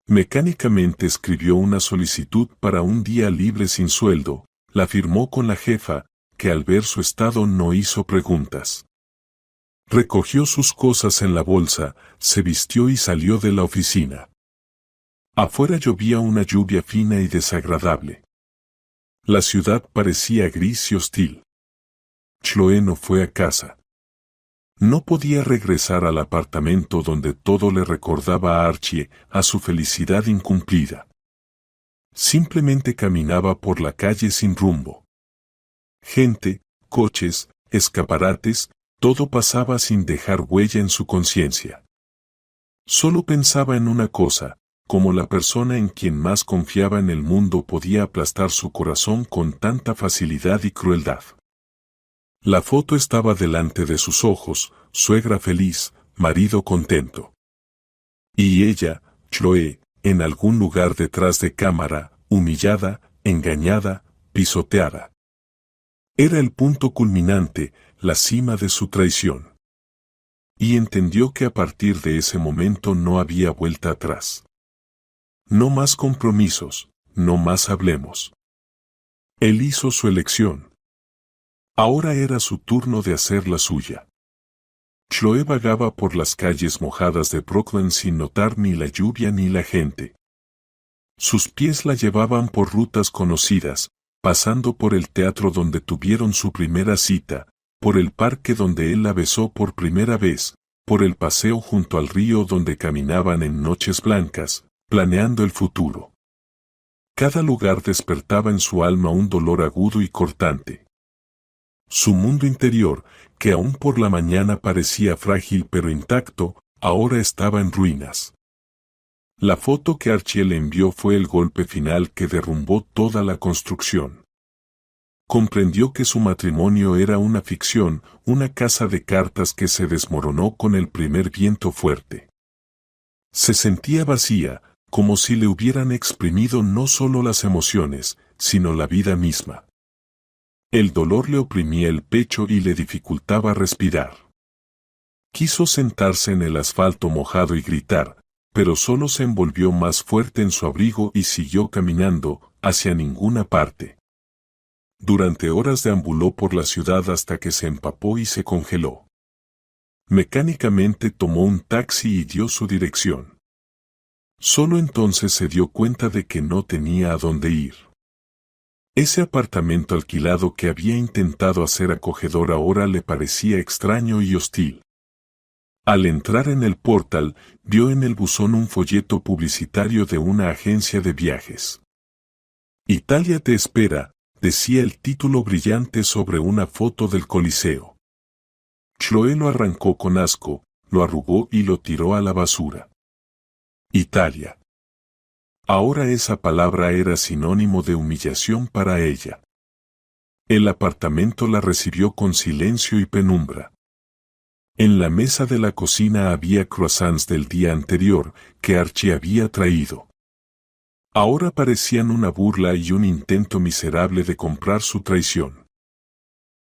Mecánicamente escribió una solicitud para un día libre sin sueldo, la firmó con la jefa, que al ver su estado no hizo preguntas. Recogió sus cosas en la bolsa, se vistió y salió de la oficina. Afuera llovía una lluvia fina y desagradable. La ciudad parecía gris y hostil. Chloe no fue a casa. No podía regresar al apartamento donde todo le recordaba a Archie, a su felicidad incumplida. Simplemente caminaba por la calle sin rumbo. Gente, coches, escaparates, todo pasaba sin dejar huella en su conciencia. Solo pensaba en una cosa, cómo la persona en quien más confiaba en el mundo podía aplastar su corazón con tanta facilidad y crueldad. La foto estaba delante de sus ojos, suegra feliz, marido contento. Y ella, Chloe, en algún lugar detrás de cámara, humillada, engañada, pisoteada. Era el punto culminante, la cima de su traición. Y entendió que a partir de ese momento no había vuelta atrás. No más compromisos, no más hablemos. Él hizo su elección. Ahora era su turno de hacer la suya. Chloe vagaba por las calles mojadas de Brooklyn sin notar ni la lluvia ni la gente. Sus pies la llevaban por rutas conocidas, pasando por el teatro donde tuvieron su primera cita, por el parque donde él la besó por primera vez, por el paseo junto al río donde caminaban en noches blancas, planeando el futuro. Cada lugar despertaba en su alma un dolor agudo y cortante. Su mundo interior, que aún por la mañana parecía frágil pero intacto, ahora estaba en ruinas. La foto que Archie le envió fue el golpe final que derrumbó toda la construcción. Comprendió que su matrimonio era una ficción, una casa de cartas que se desmoronó con el primer viento fuerte. Se sentía vacía, como si le hubieran exprimido no solo las emociones, sino la vida misma. El dolor le oprimía el pecho y le dificultaba respirar. Quiso sentarse en el asfalto mojado y gritar, pero solo se envolvió más fuerte en su abrigo y siguió caminando, hacia ninguna parte. Durante horas deambuló por la ciudad hasta que se empapó y se congeló. Mecánicamente tomó un taxi y dio su dirección. Solo entonces se dio cuenta de que no tenía a dónde ir. Ese apartamento alquilado que había intentado hacer acogedor ahora le parecía extraño y hostil. Al entrar en el portal, vio en el buzón un folleto publicitario de una agencia de viajes. Italia te espera, decía el título brillante sobre una foto del Coliseo. Chloe lo arrancó con asco, lo arrugó y lo tiró a la basura. Italia. Ahora esa palabra era sinónimo de humillación para ella. El apartamento la recibió con silencio y penumbra. En la mesa de la cocina había croissants del día anterior, que Archie había traído. Ahora parecían una burla y un intento miserable de comprar su traición.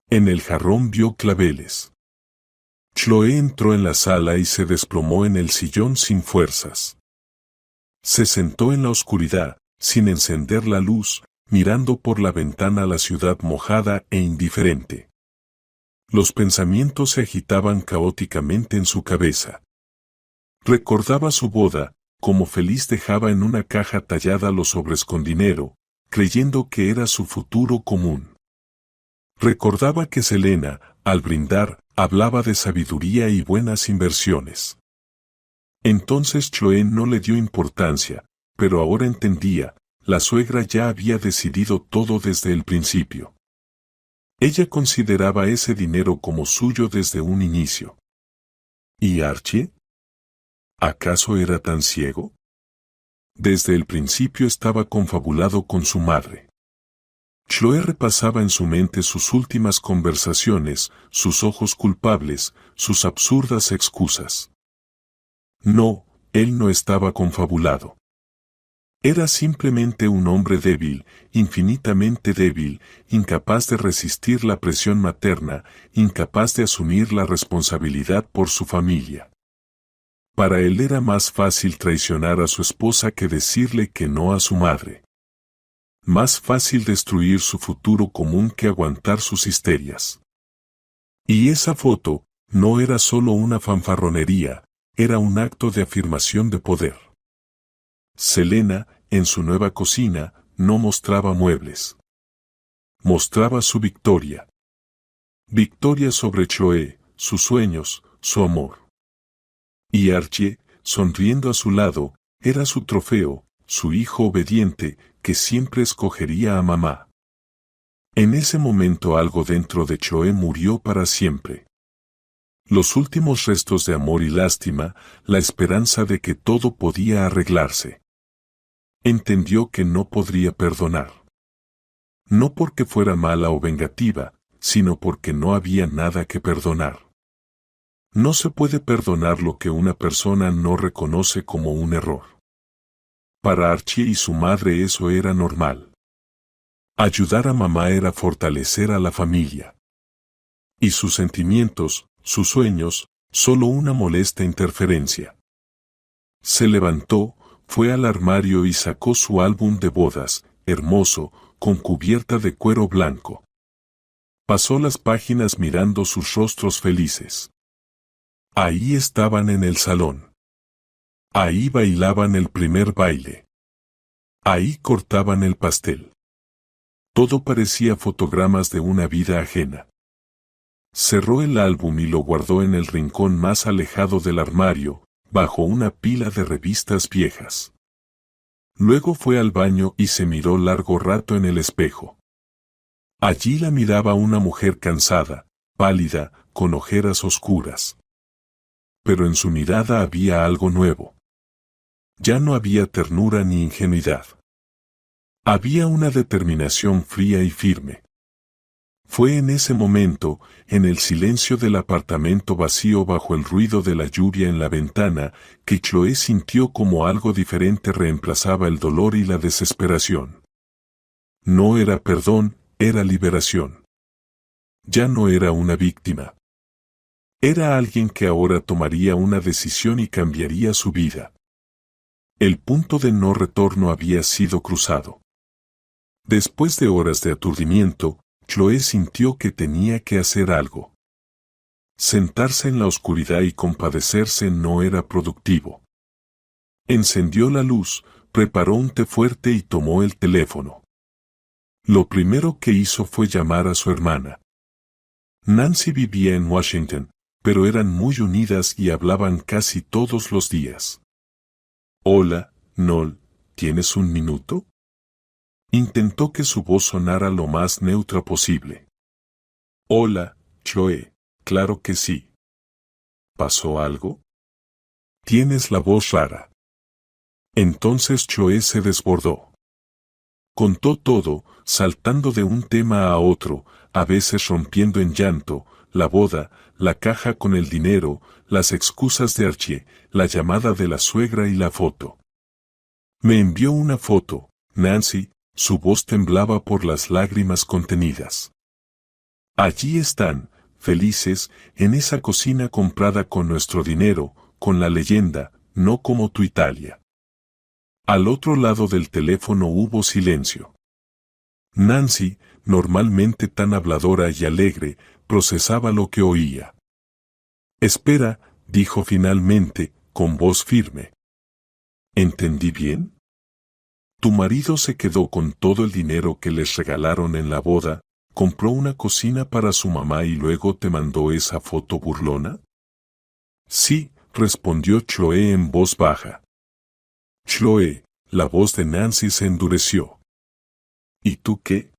En el jarrón vio claveles. Chloe entró en la sala y se desplomó en el sillón sin fuerzas. Se sentó en la oscuridad, sin encender la luz, mirando por la ventana la ciudad mojada e indiferente. Los pensamientos se agitaban caóticamente en su cabeza. Recordaba su boda, como feliz dejaba en una caja tallada los sobres con dinero, creyendo que era su futuro común. Recordaba que Selena, al brindar, hablaba de sabiduría y buenas inversiones. Entonces Chloe no le dio importancia, pero ahora entendía, la suegra ya había decidido todo desde el principio. Ella consideraba ese dinero como suyo desde un inicio. ¿Y Archie? ¿Acaso era tan ciego? Desde el principio estaba confabulado con su madre. Chloe repasaba en su mente sus últimas conversaciones, sus ojos culpables, sus absurdas excusas. No, él no estaba confabulado. Era simplemente un hombre débil, infinitamente débil, incapaz de resistir la presión materna, incapaz de asumir la responsabilidad por su familia. Para él era más fácil traicionar a su esposa que decirle que no a su madre. Más fácil destruir su futuro común que aguantar sus histerias. Y esa foto no era solo una fanfarronería, era un acto de afirmación de poder. Selena, en su nueva cocina, no mostraba muebles. Mostraba su victoria. Victoria sobre Chloe, sus sueños, su amor. Y Archie, sonriendo a su lado, era su trofeo, su hijo obediente, que siempre escogería a mamá. En ese momento algo dentro de Chloe murió para siempre. Los últimos restos de amor y lástima, la esperanza de que todo podía arreglarse. Entendió que no podría perdonar. No porque fuera mala o vengativa, sino porque no había nada que perdonar. No se puede perdonar lo que una persona no reconoce como un error. Para Archie y su madre eso era normal. Ayudar a mamá era fortalecer a la familia. Y sus sentimientos, sus sueños, solo una molesta interferencia. Se levantó, fue al armario y sacó su álbum de bodas, hermoso, con cubierta de cuero blanco. Pasó las páginas mirando sus rostros felices. Ahí estaban en el salón. Ahí bailaban el primer baile. Ahí cortaban el pastel. Todo parecía fotogramas de una vida ajena. Cerró el álbum y lo guardó en el rincón más alejado del armario, bajo una pila de revistas viejas. Luego fue al baño y se miró largo rato en el espejo. Allí la miraba una mujer cansada, pálida, con ojeras oscuras. Pero en su mirada había algo nuevo. Ya no había ternura ni ingenuidad. Había una determinación fría y firme. Fue en ese momento, en el silencio del apartamento vacío bajo el ruido de la lluvia en la ventana, que Chloé sintió como algo diferente reemplazaba el dolor y la desesperación. No era perdón, era liberación. Ya no era una víctima. Era alguien que ahora tomaría una decisión y cambiaría su vida. El punto de no retorno había sido cruzado. Después de horas de aturdimiento, Chloé sintió que tenía que hacer algo. Sentarse en la oscuridad y compadecerse no era productivo. Encendió la luz, preparó un té fuerte y tomó el teléfono. Lo primero que hizo fue llamar a su hermana. Nancy vivía en Washington, pero eran muy unidas y hablaban casi todos los días. Hola, Noel, ¿tienes un minuto? Intentó que su voz sonara lo más neutra posible. Hola, Chloé, claro que sí. ¿Pasó algo? Tienes la voz rara. Entonces Chloé se desbordó. Contó todo, saltando de un tema a otro, a veces rompiendo en llanto, la boda, la caja con el dinero, las excusas de Archie, la llamada de la suegra y la foto. Me envió una foto, Nancy. Su voz temblaba por las lágrimas contenidas. Allí están, felices, en esa cocina comprada con nuestro dinero, con la leyenda, no como tu Italia. Al otro lado del teléfono hubo silencio. Nancy, normalmente tan habladora y alegre, procesaba lo que oía. Espera, dijo finalmente, con voz firme. ¿Entendí bien? Tu marido se quedó con todo el dinero que les regalaron en la boda, compró una cocina para su mamá y luego te mandó esa foto burlona. Sí, respondió Chloé en voz baja. Chloé, la voz de Nancy se endureció. ¿Y tú qué?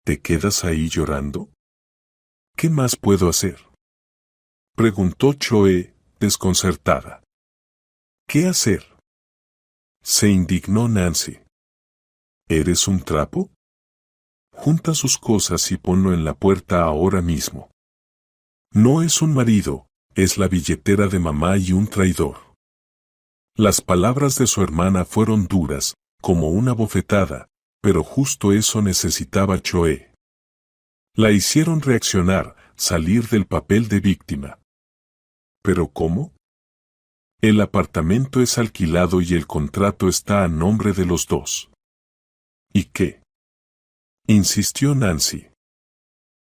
¿Te quedas ahí llorando? ¿Qué más puedo hacer? Preguntó Chloé, desconcertada. ¿Qué hacer? Se indignó Nancy. ¿Eres un trapo? Junta sus cosas y ponlo en la puerta ahora mismo. No es un marido, es la billetera de mamá y un traidor. Las palabras de su hermana fueron duras, como una bofetada, pero justo eso necesitaba Chloé. La hicieron reaccionar, salir del papel de víctima. ¿Pero cómo? El apartamento es alquilado y el contrato está a nombre de los dos. ¿Y qué? Insistió Nancy.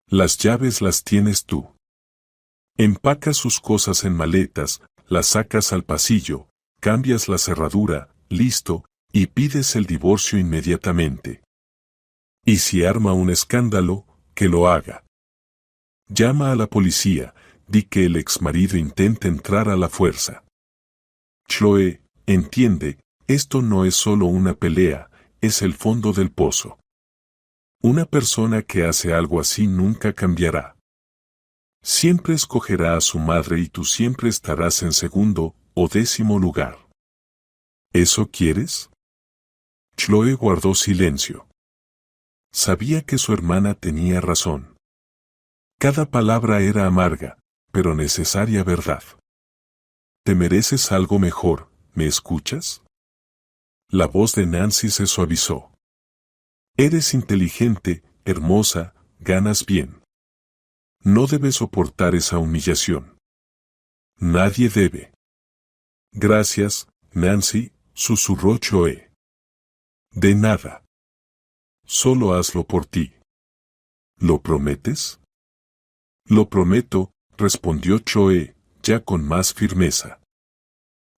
Las llaves las tienes tú. Empacas sus cosas en maletas, las sacas al pasillo, cambias la cerradura, listo, y pides el divorcio inmediatamente. Y si arma un escándalo, que lo haga. Llama a la policía, di que el exmarido intenta entrar a la fuerza. Chloé, entiende, esto no es solo una pelea, es el fondo del pozo. Una persona que hace algo así nunca cambiará. Siempre escogerá a su madre y tú siempre estarás en segundo o 10º lugar. ¿Eso quieres? Chloé guardó silencio. Sabía que su hermana tenía razón. Cada palabra era amarga, pero necesaria verdad. Te mereces algo mejor, ¿me escuchas? La voz de Nancy se suavizó. Eres inteligente, hermosa, ganas bien. No debe soportar esa humillación. Nadie debe. Gracias, Nancy, susurró Choe. De nada. Solo hazlo por ti. ¿Lo prometes? Lo prometo, respondió Choe, ya con más firmeza.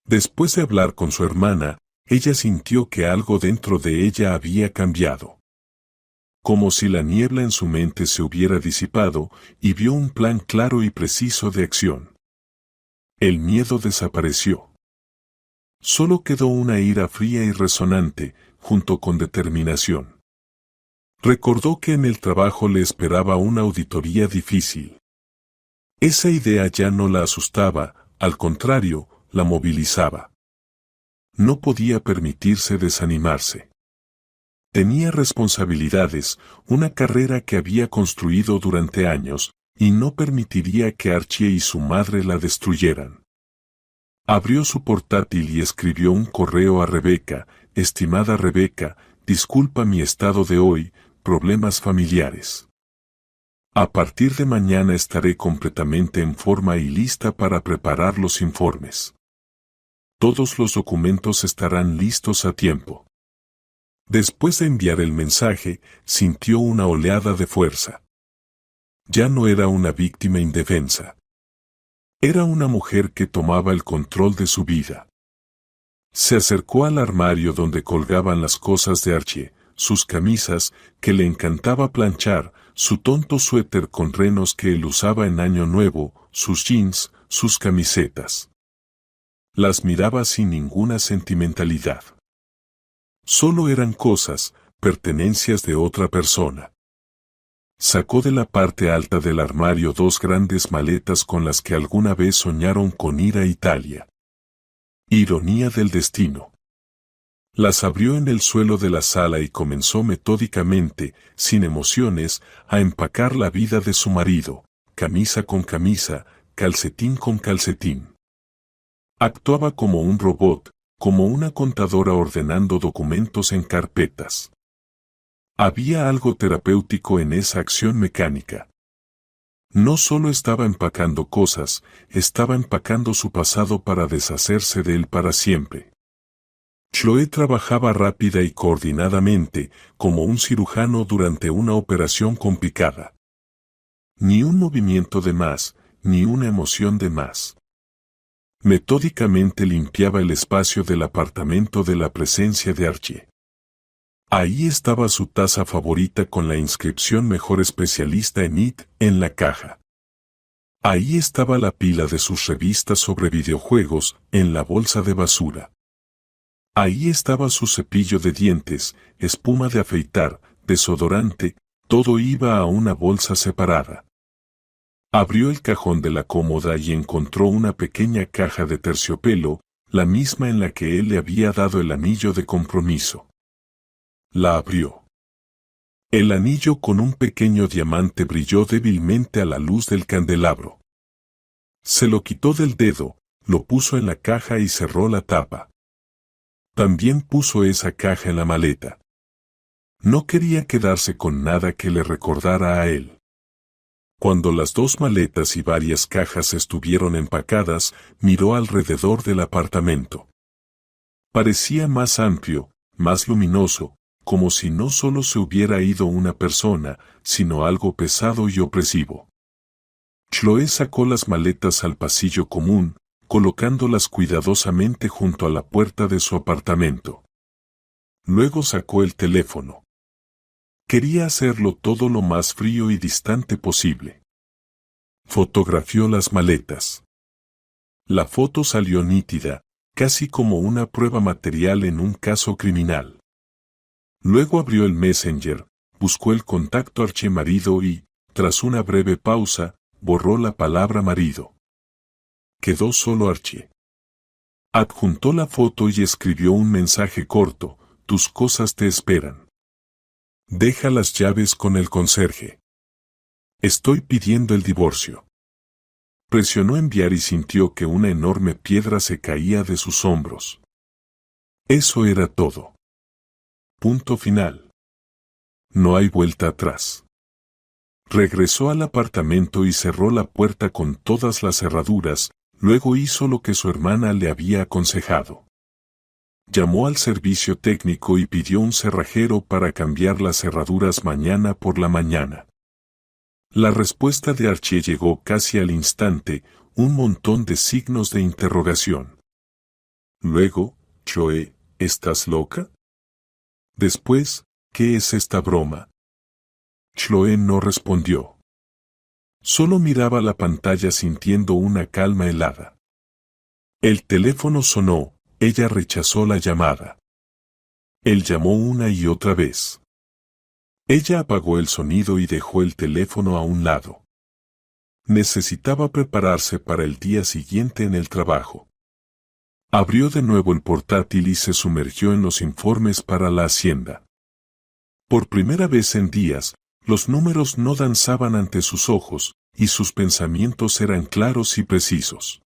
Después de hablar con su hermana, ella sintió que algo dentro de ella había cambiado. Como si la niebla en su mente se hubiera disipado, y vio un plan claro y preciso de acción. El miedo desapareció. Solo quedó una ira fría y resonante, junto con determinación. Recordó que en el trabajo le esperaba una auditoría difícil. Esa idea ya no la asustaba, al contrario, la movilizaba. No podía permitirse desanimarse. Tenía responsabilidades, una carrera que había construido durante años, y no permitiría que Archie y su madre la destruyeran. Abrió su portátil y escribió un correo a Rebeca: estimada Rebeca, disculpa mi estado de hoy, problemas familiares. A partir de mañana estaré completamente en forma y lista para preparar los informes. Todos los documentos estarán listos a tiempo. Después de enviar el mensaje, sintió una oleada de fuerza. Ya no era una víctima indefensa. Era una mujer que tomaba el control de su vida. Se acercó al armario donde colgaban las cosas de Archie, sus camisas, que le encantaba planchar, su tonto suéter con renos que él usaba en Año Nuevo, sus jeans, sus camisetas. Las miraba sin ninguna sentimentalidad. Solo eran cosas, pertenencias de otra persona. Sacó de la parte alta del armario dos grandes maletas con las que alguna vez soñaron con ir a Italia. Ironía del destino. Las abrió en el suelo de la sala y comenzó metódicamente, sin emociones, a empacar la vida de su marido, camisa con camisa, calcetín con calcetín. Actuaba como un robot, como una contadora ordenando documentos en carpetas. Había algo terapéutico en esa acción mecánica. No solo estaba empacando cosas, estaba empacando su pasado para deshacerse de él para siempre. Chloe trabajaba rápida y coordinadamente, como un cirujano durante una operación complicada. Ni un movimiento de más, ni una emoción de más. Metódicamente limpiaba el espacio del apartamento de la presencia de Archie. Ahí estaba su taza favorita con la inscripción Mejor Especialista en IT en la caja. Ahí estaba la pila de sus revistas sobre videojuegos en la bolsa de basura. Ahí estaba su cepillo de dientes, espuma de afeitar, desodorante, todo iba a una bolsa separada. Abrió el cajón de la cómoda y encontró una pequeña caja de terciopelo, la misma en la que él le había dado el anillo de compromiso. La abrió. El anillo con un pequeño diamante brilló débilmente a la luz del candelabro. Se lo quitó del dedo, lo puso en la caja y cerró la tapa. También puso esa caja en la maleta. No quería quedarse con nada que le recordara a él. Cuando las dos maletas y varias cajas estuvieron empacadas, miró alrededor del apartamento. Parecía más amplio, más luminoso, como si no solo se hubiera ido una persona, sino algo pesado y opresivo. Chloe sacó las maletas al pasillo común, colocándolas cuidadosamente junto a la puerta de su apartamento. Luego sacó el teléfono. Quería hacerlo todo lo más frío y distante posible. Fotografió las maletas. La foto salió nítida, casi como una prueba material en un caso criminal. Luego abrió el Messenger, buscó el contacto Archie marido y, tras una breve pausa, borró la palabra marido. Quedó solo Archie. Adjuntó la foto y escribió un mensaje corto: tus cosas te esperan. Deja las llaves con el conserje. Estoy pidiendo el divorcio. Presionó enviar y sintió que una enorme piedra se caía de sus hombros. Eso era todo. Punto final. No hay vuelta atrás. Regresó al apartamento y cerró la puerta con todas las cerraduras, luego hizo lo que su hermana le había aconsejado. Llamó al servicio técnico y pidió un cerrajero para cambiar las cerraduras mañana por la mañana. La respuesta de Archie llegó casi al instante, un montón de signos de interrogación. Luego, Chloe, ¿estás loca? Después, ¿qué es esta broma? Chloe no respondió. Solo miraba la pantalla sintiendo una calma helada. El teléfono sonó, ella rechazó la llamada. Él llamó una y otra vez. Ella apagó el sonido y dejó el teléfono a un lado. Necesitaba prepararse para el día siguiente en el trabajo. Abrió de nuevo el portátil y se sumergió en los informes para la hacienda. Por primera vez en días, los números no danzaban ante sus ojos, y sus pensamientos eran claros y precisos.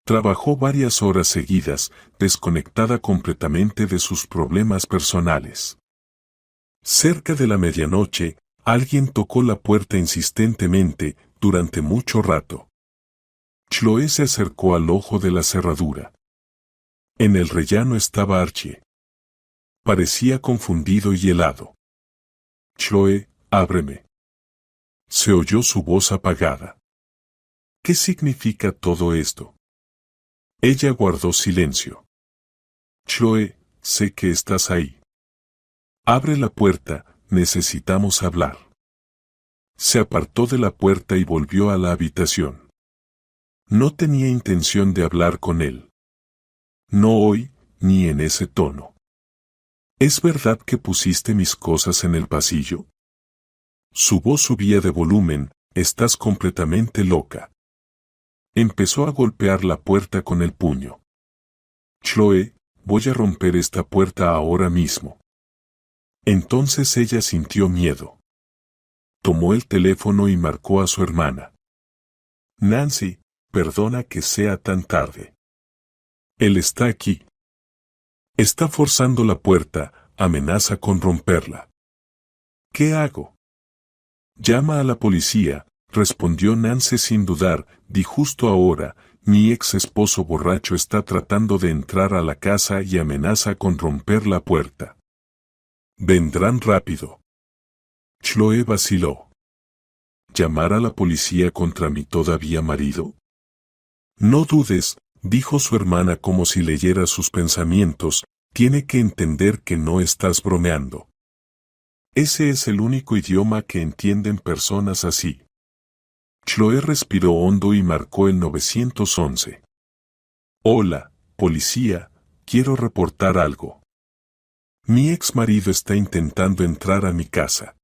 Trabajó varias horas seguidas, desconectada completamente de sus problemas personales. Cerca de la medianoche, alguien tocó la puerta insistentemente, durante mucho rato. Chloe se acercó al ojo de la cerradura. En el rellano estaba Archie. Parecía confundido y helado. Chloe, ábreme. Se oyó su voz apagada. ¿Qué significa todo esto? Ella guardó silencio. Chloe, sé que estás ahí. Abre la puerta, necesitamos hablar. Se apartó de la puerta y volvió a la habitación. No tenía intención de hablar con él. No hoy, ni en ese tono. ¿Es verdad que pusiste mis cosas en el pasillo? Su voz subía de volumen, estás completamente loca. Empezó a golpear la puerta con el puño. Chloe, voy a romper esta puerta ahora mismo. Entonces ella sintió miedo. Tomó el teléfono y marcó a su hermana. Nancy, perdona que sea tan tarde. Él está aquí. Está forzando la puerta, amenaza con romperla. ¿Qué hago? Llama a la policía, respondió Nancy sin dudar, di justo ahora, mi ex esposo borracho está tratando de entrar a la casa y amenaza con romper la puerta. Vendrán rápido. Chloe vaciló. ¿Llamar a la policía contra mi todavía marido? No dudes, dijo su hermana como si leyera sus pensamientos, tiene que entender que no estás bromeando. Ese es el único idioma que entienden personas así. Chloe respiró hondo y marcó el 911. Hola, policía, quiero reportar algo. Mi ex marido está intentando entrar a mi casa.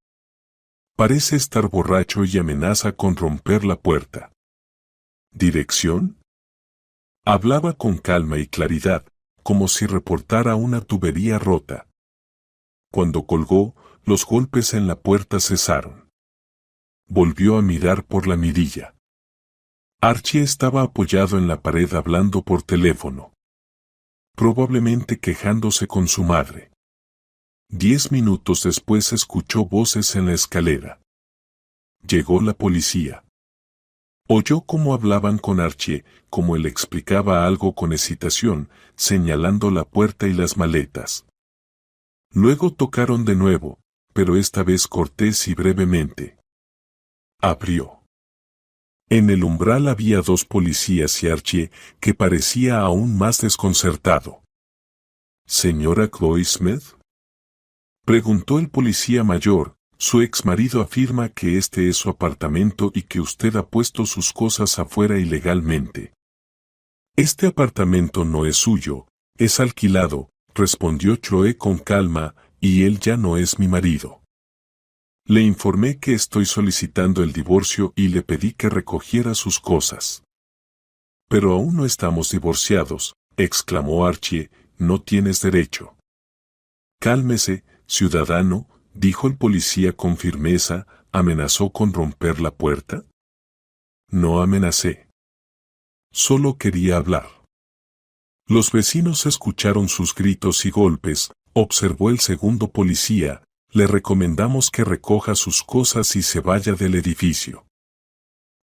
Parece estar borracho y amenaza con romper la puerta. ¿Dirección? Hablaba con calma y claridad, como si reportara una tubería rota. Cuando colgó, los golpes en la puerta cesaron. Volvió a mirar por la mirilla. Archie estaba apoyado en la pared hablando por teléfono. Probablemente quejándose con su madre. 10 minutos después escuchó voces en la escalera. Llegó la policía. Oyó cómo hablaban con Archie, como él explicaba algo con hesitación, señalando la puerta y las maletas. Luego tocaron de nuevo, pero esta vez cortés y brevemente. Abrió. En el umbral había 2 policías y Archie, que parecía aún más desconcertado. ¿Señora Chloe Smith? Preguntó el policía mayor, su ex marido afirma que este es su apartamento y que usted ha puesto sus cosas afuera ilegalmente. Este apartamento no es suyo, es alquilado, respondió Chloe con calma, y él ya no es mi marido. Le informé que estoy solicitando el divorcio y le pedí que recogiera sus cosas. Pero aún no estamos divorciados, exclamó Archie, no tienes derecho. Cálmese, ciudadano, dijo el policía con firmeza, ¿amenazó con romper la puerta? No amenacé. Solo quería hablar. Los vecinos escucharon sus gritos y golpes, observó el segundo policía, Le recomendamos que recoja sus cosas y se vaya del edificio.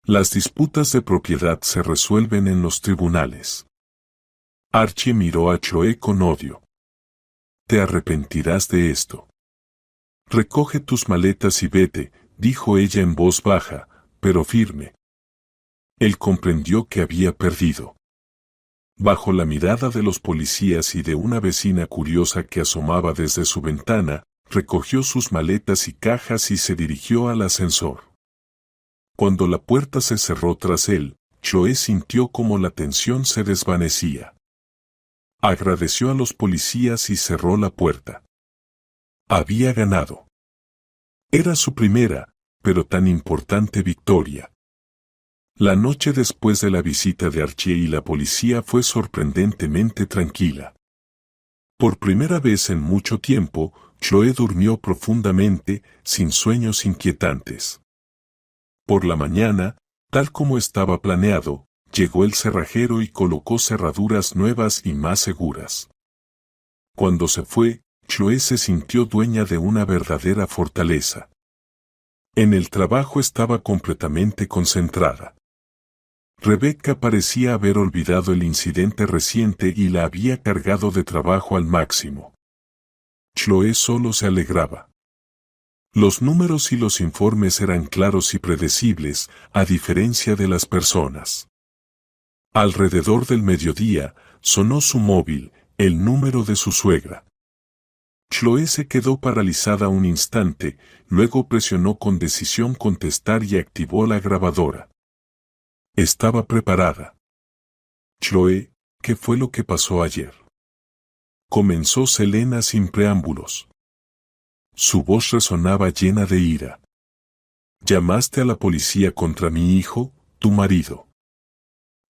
Las disputas de propiedad se resuelven en los tribunales. Archie miró a Chloe con odio. Te arrepentirás de esto. Recoge tus maletas y vete, dijo ella en voz baja, pero firme. Él comprendió que había perdido. Bajo la mirada de los policías y de una vecina curiosa que asomaba desde su ventana, recogió sus maletas y cajas y se dirigió al ascensor. Cuando la puerta se cerró tras él, Chloe sintió como la tensión se desvanecía. Agradeció a los policías y cerró la puerta. Había ganado. Era su primera, pero tan importante victoria. La noche después de la visita de Archie y la policía fue sorprendentemente tranquila. Por primera vez en mucho tiempo, Chloe durmió profundamente, sin sueños inquietantes. Por la mañana, tal como estaba planeado, llegó el cerrajero y colocó cerraduras nuevas y más seguras. Cuando se fue, Chloe se sintió dueña de una verdadera fortaleza. En el trabajo estaba completamente concentrada. Rebecca parecía haber olvidado el incidente reciente y la había cargado de trabajo al máximo. Chloe solo se alegraba. Los números y los informes eran claros y predecibles, a diferencia de las personas. Alrededor del mediodía, sonó su móvil, el número de su suegra. Chloe se quedó paralizada un instante, luego presionó con decisión contestar y activó la grabadora. Estaba preparada. Chloe, ¿qué fue lo que pasó ayer? Comenzó Selena sin preámbulos. Su voz resonaba llena de ira. Llamaste a la policía contra mi hijo, tu marido.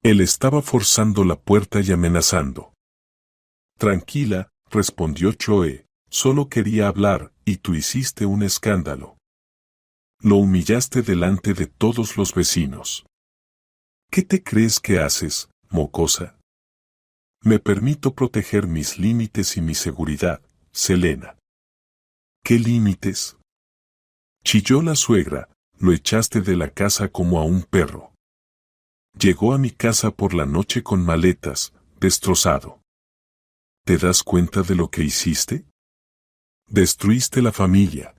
Él estaba forzando la puerta y amenazando. Tranquila, respondió Chloe, solo quería hablar, y tú hiciste un escándalo. Lo humillaste delante de todos los vecinos. ¿Qué te crees que haces, mocosa? Me permito proteger mis límites y mi seguridad, Selena. ¿Qué límites? Chilló la suegra, lo echaste de la casa como a un perro. Llegó a mi casa por la noche con maletas, destrozado. ¿Te das cuenta de lo que hiciste? Destruiste la familia.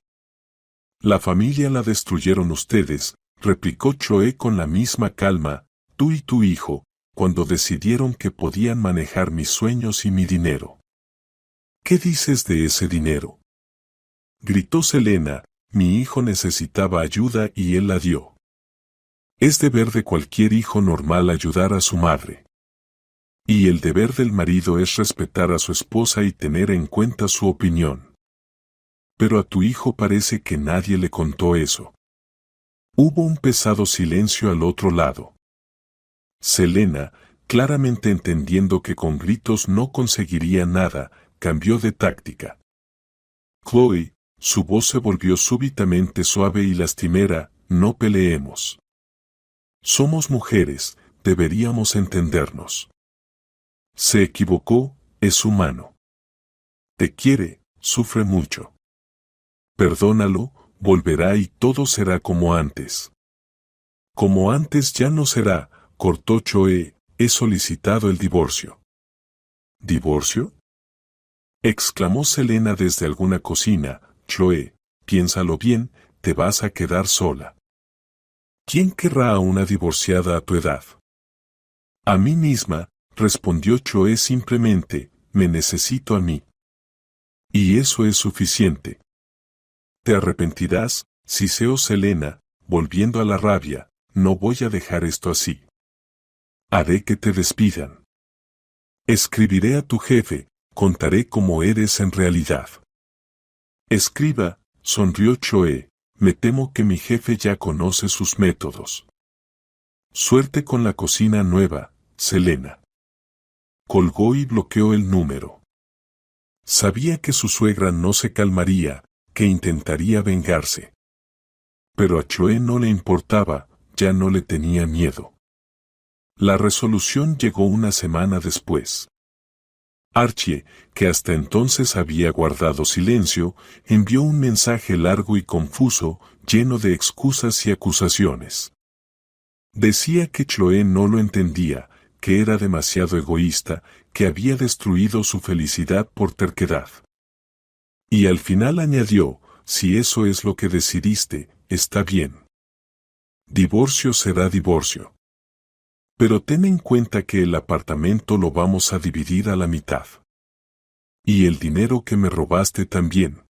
La familia la destruyeron ustedes, replicó Chloe con la misma calma, tú y tu hijo, cuando decidieron que podían manejar mis sueños y mi dinero. ¿Qué dices de ese dinero? Gritó Selena, mi hijo necesitaba ayuda y él la dio. Es deber de cualquier hijo normal ayudar a su madre. Y el deber del marido es respetar a su esposa y tener en cuenta su opinión. Pero a tu hijo parece que nadie le contó eso. Hubo un pesado silencio al otro lado. Selena, claramente entendiendo que con gritos no conseguiría nada, cambió de táctica. Chloe, su voz se volvió súbitamente suave y lastimera, no peleemos. Somos mujeres, deberíamos entendernos. Se equivocó, es humano. Te quiere, sufre mucho. Perdónalo, volverá y todo será como antes. Como antes ya no será, cortó Chloe, he solicitado el divorcio. ¿Divorcio? Exclamó Selena desde alguna cocina, Chloe, piénsalo bien, te vas a quedar sola. ¿Quién querrá a una divorciada a tu edad? A mí misma, respondió Chloe simplemente, me necesito a mí. Y eso es suficiente. Te arrepentirás, siseó Selena, volviendo a la rabia, no voy a dejar esto así. Haré que te despidan. Escribiré a tu jefe, contaré cómo eres en realidad. Escriba, sonrió Chloe, me temo que mi jefe ya conoce sus métodos. Suerte con la cocina nueva, Selena. Colgó y bloqueó el número. Sabía que su suegra no se calmaría, que intentaría vengarse. Pero a Chloe no le importaba, ya no le tenía miedo. La resolución llegó una semana después. Archie, que hasta entonces había guardado silencio, envió un mensaje largo y confuso, lleno de excusas y acusaciones. Decía que Chloe no lo entendía, que era demasiado egoísta, que había destruido su felicidad por terquedad. Y al final añadió, si eso es lo que decidiste, está bien. Divorcio será divorcio. Pero ten en cuenta que el apartamento lo vamos a dividir a la mitad. Y el dinero que me robaste también.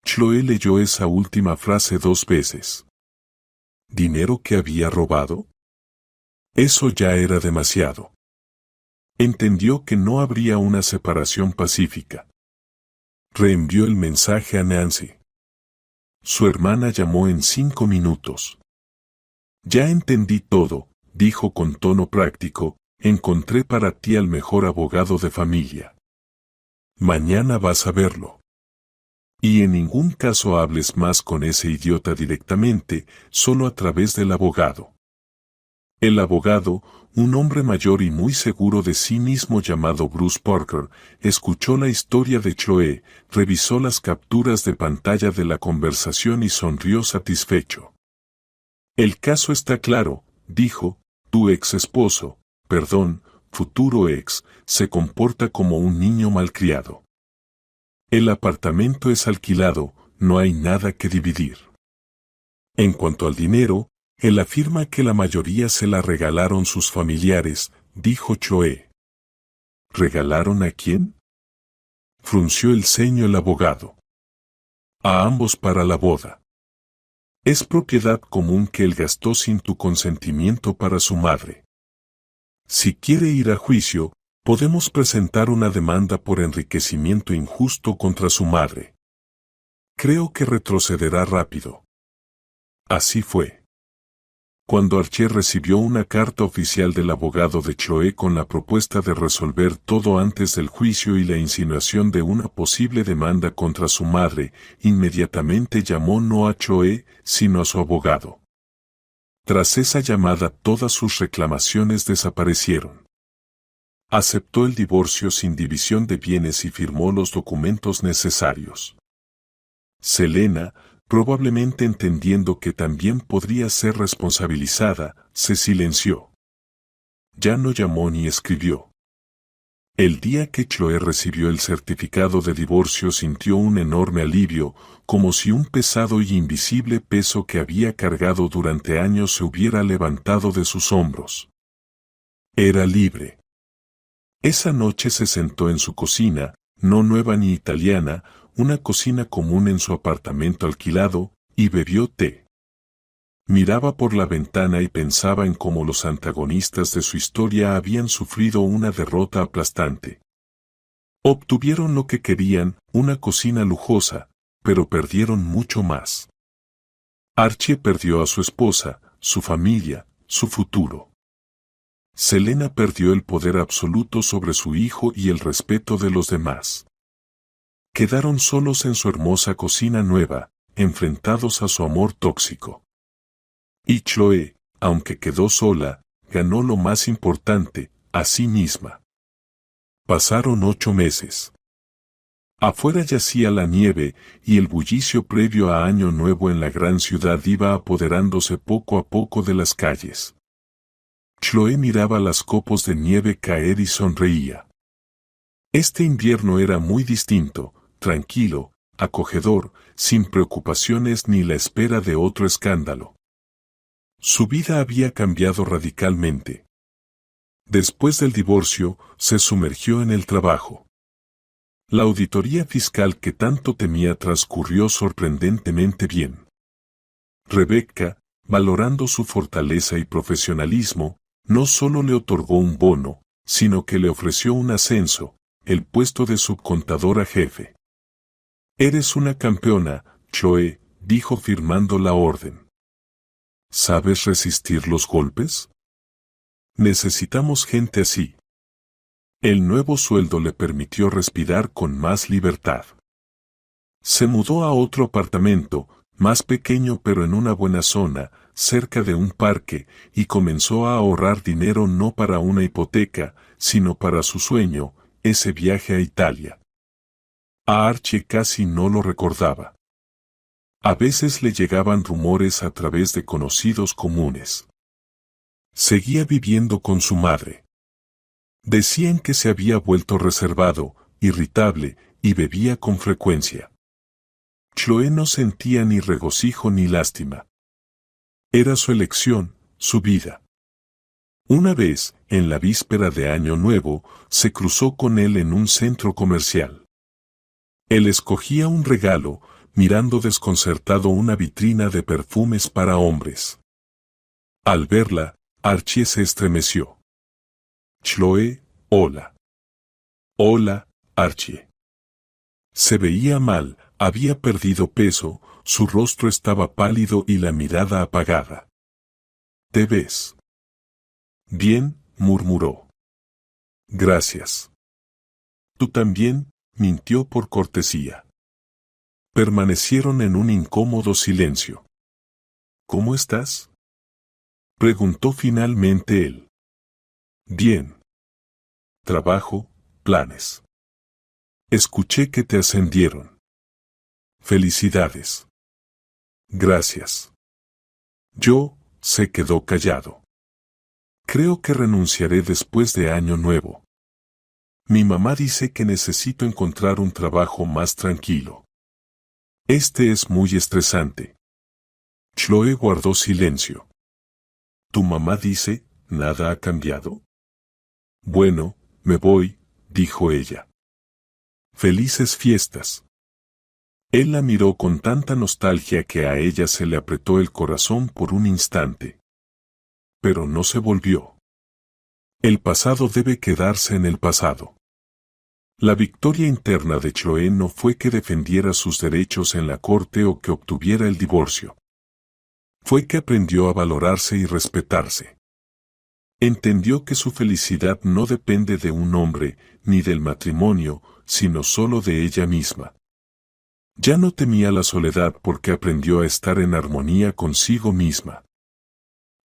Chloe leyó esa última frase 2 veces. ¿Dinero que había robado? Eso ya era demasiado. Entendió que no habría una separación pacífica. Reenvió el mensaje a Nancy. Su hermana llamó en 5 minutos. Ya entendí todo, dijo con tono práctico, encontré para ti al mejor abogado de familia. Mañana vas a verlo. Y en ningún caso hables más con ese idiota directamente, solo a través del abogado. El abogado, un hombre mayor y muy seguro de sí mismo llamado Bruce Parker, escuchó la historia de Chloe, revisó las capturas de pantalla de la conversación y sonrió satisfecho. El caso está claro, dijo, tu ex esposo, futuro ex, se comporta como un niño malcriado. El apartamento es alquilado, no hay nada que dividir. En cuanto al dinero, él afirma que la mayoría se la regalaron sus familiares, dijo Chloe. ¿Regalaron a quién? Frunció el ceño el abogado. A ambos para la boda. Es propiedad común que él gastó sin tu consentimiento para su madre. Si quiere ir a juicio, podemos presentar una demanda por enriquecimiento injusto contra su madre. Creo que retrocederá rápido. Así fue. Cuando Archie recibió una carta oficial del abogado de Chloe con la propuesta de resolver todo antes del juicio y la insinuación de una posible demanda contra su madre, inmediatamente llamó no a Chloe, sino a su abogado. Tras esa llamada todas sus reclamaciones desaparecieron. Aceptó el divorcio sin división de bienes y firmó los documentos necesarios. Selena, probablemente entendiendo que también podría ser responsabilizada, se silenció. Ya no llamó ni escribió. El día que Chloe recibió el certificado de divorcio sintió un enorme alivio, como si un pesado y invisible peso que había cargado durante años se hubiera levantado de sus hombros. Era libre. Esa noche se sentó en su cocina, no nueva ni italiana, una cocina común en su apartamento alquilado, y bebió té. Miraba por la ventana y pensaba en cómo los antagonistas de su historia habían sufrido una derrota aplastante. Obtuvieron lo que querían, una cocina lujosa, pero perdieron mucho más. Archie perdió a su esposa, su familia, su futuro. Selena perdió el poder absoluto sobre su hijo y el respeto de los demás. Quedaron solos en su hermosa cocina nueva, enfrentados a su amor tóxico. Y Chloe, aunque quedó sola, ganó lo más importante, a sí misma. Pasaron 8 meses. Afuera yacía la nieve, y el bullicio previo a Año Nuevo en la gran ciudad iba apoderándose poco a poco de las calles. Chloe miraba las copos de nieve caer y sonreía. Este invierno era muy distinto, tranquilo, acogedor, sin preocupaciones ni la espera de otro escándalo. Su vida había cambiado radicalmente. Después del divorcio, se sumergió en el trabajo. La auditoría fiscal que tanto temía transcurrió sorprendentemente bien. Rebecca, valorando su fortaleza y profesionalismo, no solo le otorgó un bono, sino que le ofreció un ascenso, el puesto de subcontadora jefe. Eres una campeona, Chloe, dijo firmando la orden. ¿Sabes resistir los golpes? Necesitamos gente así. El nuevo sueldo le permitió respirar con más libertad. Se mudó a otro apartamento, más pequeño pero en una buena zona, cerca de un parque, y comenzó a ahorrar dinero no para una hipoteca, sino para su sueño, ese viaje a Italia. A Archie casi no lo recordaba. A veces le llegaban rumores a través de conocidos comunes. Seguía viviendo con su madre. Decían que se había vuelto reservado, irritable, y bebía con frecuencia. Chloe no sentía ni regocijo ni lástima. Era su elección, su vida. Una vez, en la víspera de Año Nuevo, se cruzó con él en un centro comercial. Él escogía un regalo, mirando desconcertado una vitrina de perfumes para hombres. Al verla, Archie se estremeció. Chloe, hola. Hola, Archie. Se veía mal, había perdido peso, su rostro estaba pálido y la mirada apagada. ¿Te ves? Bien, murmuró. Gracias. Tú también, mintió por cortesía. Permanecieron en un incómodo silencio. ¿Cómo estás?, preguntó finalmente él. Bien. Trabajo, planes. Escuché que te ascendieron. Felicidades. Gracias. Se quedó callado. Creo que renunciaré después de Año Nuevo. Mi mamá dice que necesito encontrar un trabajo más tranquilo. Este es muy estresante. Chloe guardó silencio. ¿Tu mamá dice, nada ha cambiado? Bueno, me voy, dijo ella. Felices fiestas. Él la miró con tanta nostalgia que a ella se le apretó el corazón por un instante. Pero no se volvió. El pasado debe quedarse en el pasado. La victoria interna de Chloe no fue que defendiera sus derechos en la corte o que obtuviera el divorcio. Fue que aprendió a valorarse y respetarse. Entendió que su felicidad no depende de un hombre, ni del matrimonio, sino solo de ella misma. Ya no temía la soledad porque aprendió a estar en armonía consigo misma.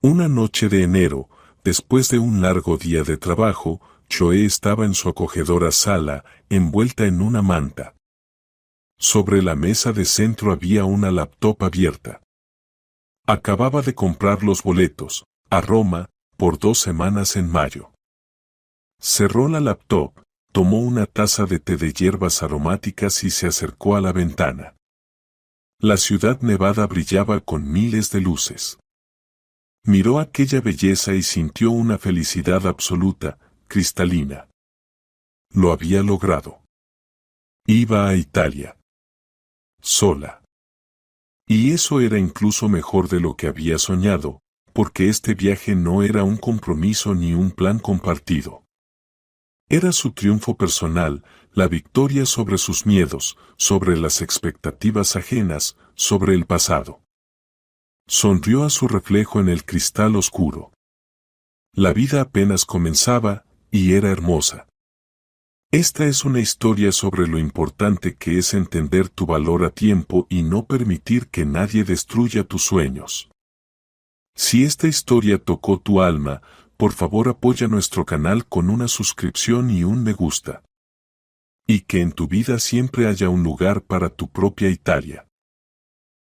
Una noche de enero, después de un largo día de trabajo, Chloe estaba en su acogedora sala, envuelta en una manta. Sobre la mesa de centro había una laptop abierta. Acababa de comprar los boletos, a Roma, por 2 semanas en mayo. Cerró la laptop, tomó una taza de té de hierbas aromáticas y se acercó a la ventana. La ciudad nevada brillaba con miles de luces. Miró aquella belleza y sintió una felicidad absoluta, cristalina. Lo había logrado. Iba a Italia. Sola. Y eso era incluso mejor de lo que había soñado, porque este viaje no era un compromiso ni un plan compartido. Era su triunfo personal, la victoria sobre sus miedos, sobre las expectativas ajenas, sobre el pasado. Sonrió a su reflejo en el cristal oscuro. La vida apenas comenzaba, y era hermosa. Esta es una historia sobre lo importante que es entender tu valor a tiempo y no permitir que nadie destruya tus sueños. Si esta historia tocó tu alma, por favor apoya nuestro canal con una suscripción y un me gusta. Y que en tu vida siempre haya un lugar para tu propia Italia.